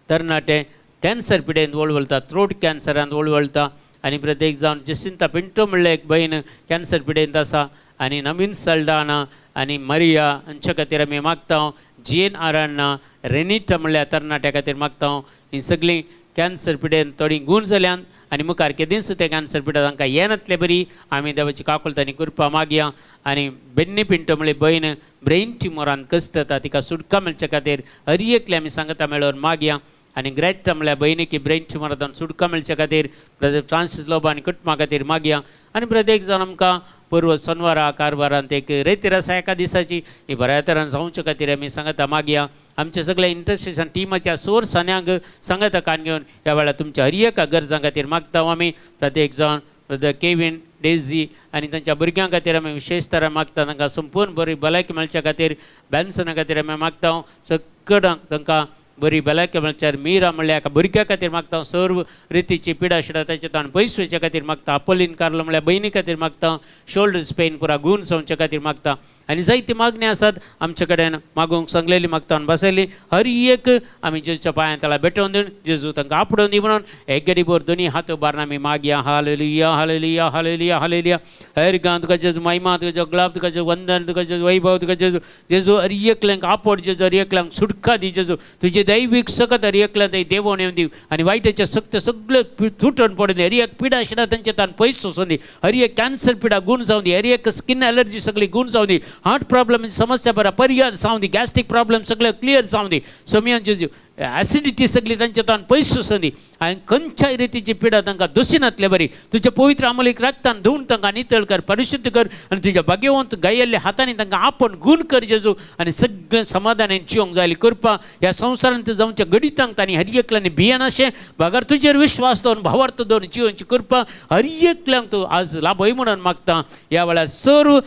तरणाटे कॅन्सर पिडेंत वळवळटा थ्रोट कॅन्सरान वळवळटा आनी प्रत्येक जावन जसिंता पिंटो म्हणलें एक भयण कॅन्सर पिडेंत आसा आनी नवीन सल्डाना आनी मरिया हांचे खातीर आमी मागता जेन आरान्ना रेनिटा म्हणल्या तरणाट्या खातीर मागता ही सगळीं कॅन्सर पिडेंत थोडीं गूण जाल्यांत आनी मुखार केदींच ते कॅन्सर पिडे तांकां येनातले बरी आमी देवाची काकुलता आनी कृपा मागया आनी बेन्नी पिंटो म्हणले भयण ब्रेन ट्युमरान कश्ट तिका सुटका मेळचे खातीर हर एकले आमी सांगता मेळोवन मागया आनी ग्रेटा म्हणल्या भयणीकी ब्रेन ट्युमरांतल्यान सुटका मेळचे खातीर ब्रदर फ्रांसीस लोबा आनी कुटुंबा खातीर मागया आनी प्रत्येक जाण आमकां पूर्व शनिवारा कारवारांत एक रेतीर आसा एका दिसाची ही बऱ्या तरान जावचे खातीर आमी सांगता मागया आमचे सगळे इंटरसेशन टिमाच्या सोर सान्यांक सांगता कान घेवन ह्या वेळार तुमच्या हर एका गरजां खातीर मागता आमी प्रत्येक जाण ब्रदर केविन डेझी आनी तांच्या भुरग्यां खातीर आमी विशेश तरान मागता तांकां संपूर्ण बरी भलायकी मेळच्या खातीर बेन्सना खातीर आमी मागता सगळ्यांक तांकां बरी भलायकी मेळच्यार मिरा म्हणल्या एका भुरग्या खातीर मागता सर्व रितीची पिडा आशिल्ल्या ताचे ताण पयस वेचे खातीर मागता अपोलीन कार्लो म्हणल्यार भयणी खातीर मागता शोल्डर्स पेन पुरा गूण जावचे खातीर मागता आनी जायती मागणी आसात आमचे कडेन मागूंक सांगलेली मागता आनी बसयली हर एक आमी जेजूच्या पांयां तळा भेटोवन दिवन जेजू तांकां आपडोवन दी म्हणून एक गडी भर दोनी हात उबारून आमी मागया हालेलुया हालेलुया हालेलुया हालेलुया हर गांव तुका जेजू महिमा तुका जेजू ग्लाब तुका जेजू वंदन तुका जेजू वैभव तुका जेजू जेजू हर एकल्यांक आपड जेजू हर एकल्यांक सुटका दी जेजू तुजे दैवीक सकत हर एकल्या थंय देवोन येवन दी आनी वायटाचे सक्त सगळे तुटून पडून दी हर एक पिडा आशिल्ल्या तांचे तान पयस सोसून दी हर एक कॅन्सर पिडा गूण जावन दी हर एक स्किन एलर्जी सगळी गूण जावन दी हार्ट प्रॉब्लम समस्या बरा परिहार जावन दी गॅस्ट्रीक प्रॉब्लेम सगळे क्लियर जावन दी सोमयान जेजू ॲसिडिटी सगळी तांचे तान पयस सोसून दी आनी खंयच्याय रितीची पिडा तांकां दोशीनातले बरी तुज्या पवित्र अमोलीक रक्तान धुवन तांकां नितळ कर परिशुद्ध कर आनी तुज्या भाग्यवंत गायल्ल्या हातांनी तांकां आपण गूण कर जेजू आनी सगळें समाधानान जिवंक जाय कृपा ह्या संवसारांत जावच्या गडितांक तांणी हर एकल्यानी भियेन अशें भागार तुजेर विश्वास दवरून भावार्थ दवरून जिवनची कृपा हर एकल्यांक तूं आज लाभय म्हणून मागता ह्या वेळार सर्व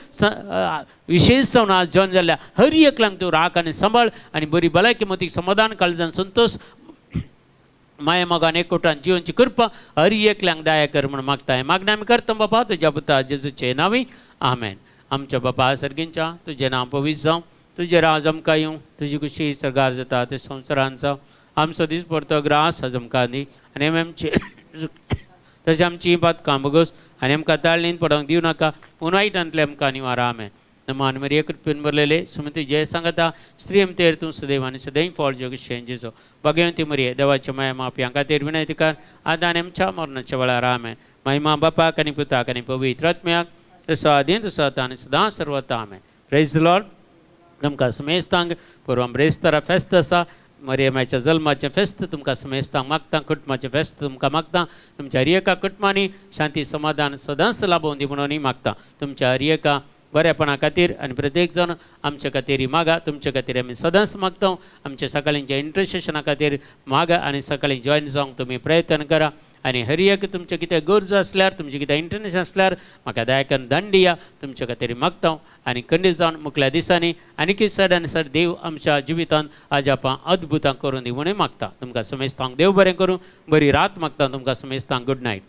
विशेष जावन आज जॉइन जाल्ल्या हर एकल्यांक तूं राख आनी सांबाळ आनी बरी भलायकी मोतीक समाधान काळजान संतोष माया मोगान एकवटान जिवनची कृपा हर एकल्यांक दया कर म्हणून मागता मागणी आमी करता बापा तुज्या पुता जेजूचे नांवी आमेन आमच्या बापा सर्गींच्या तुजें नांव पवित्र जावं तुजें राज आमकां येवं तुजी खुशी सरगार जाता ते संवसारांत जावं आमचो दीस पडतो ग्रास आज आमकां दी आनी आमची तशें आमची पातकां बगोस आनी आमकां ताळणीन पडोवंक दिवं नाका पूण वायटांतले आमकां निवारा आमेन नमान मरिये कृपेन भरलेले सुमती जय सांगता स्त्री तेर तूं सदैव आनी सदैव फॉल जग शेंजेचो भगवंती मरिये देवाच्या माया मापी हांकां तेर विनंती कर आदान आमच्या मरणाच्या वेळार आमेन महिमा बापाक आनी पुताक आनी पवित्र आत्म्याक तसो आदीन तसो आतां आनी सदां सर्वता आमेन प्रेज द लॉर्ड तुमकां समेस्तांक परवां ब्रेस्तारा फेस्त आसा मरियमाच्या जल्माचें फेस्त तुमकां समेस्तांक मागता कुटुंबाचें फेस्त तुमकां मागता तुमच्या हर एका कुटुंबांनी शांती समाधान सदांच लाभोवन दी म्हणून मागता तुमच्या हर एका बरेपणा खातीर आनी प्रत्येक जण आमचे खातीर मागा तुमचे खातीर आमी सदांच मागता आमच्या सकाळींच्या इंटरसेशना खातीर मागा आनी सकाळीं जॉइन जावंक तुमी प्रयत्न करा आनी हर एक तुमचे कितें गरजो आसल्यार तुमचे कितें इंटरनेशन आसल्यार म्हाका दया करून धाडून दिया तुमचे खातीर मागता आनी खंडीत जावन मुखल्या दिसांनी आनीक सर आनी सर देव आमच्या जिवितांत आजापां अद्भुतां करून दी म्हणून मागता तुमकां समेस्तांक देव बरें करूं बरी रात मागता तुमकां समेस्तांक गूड नायट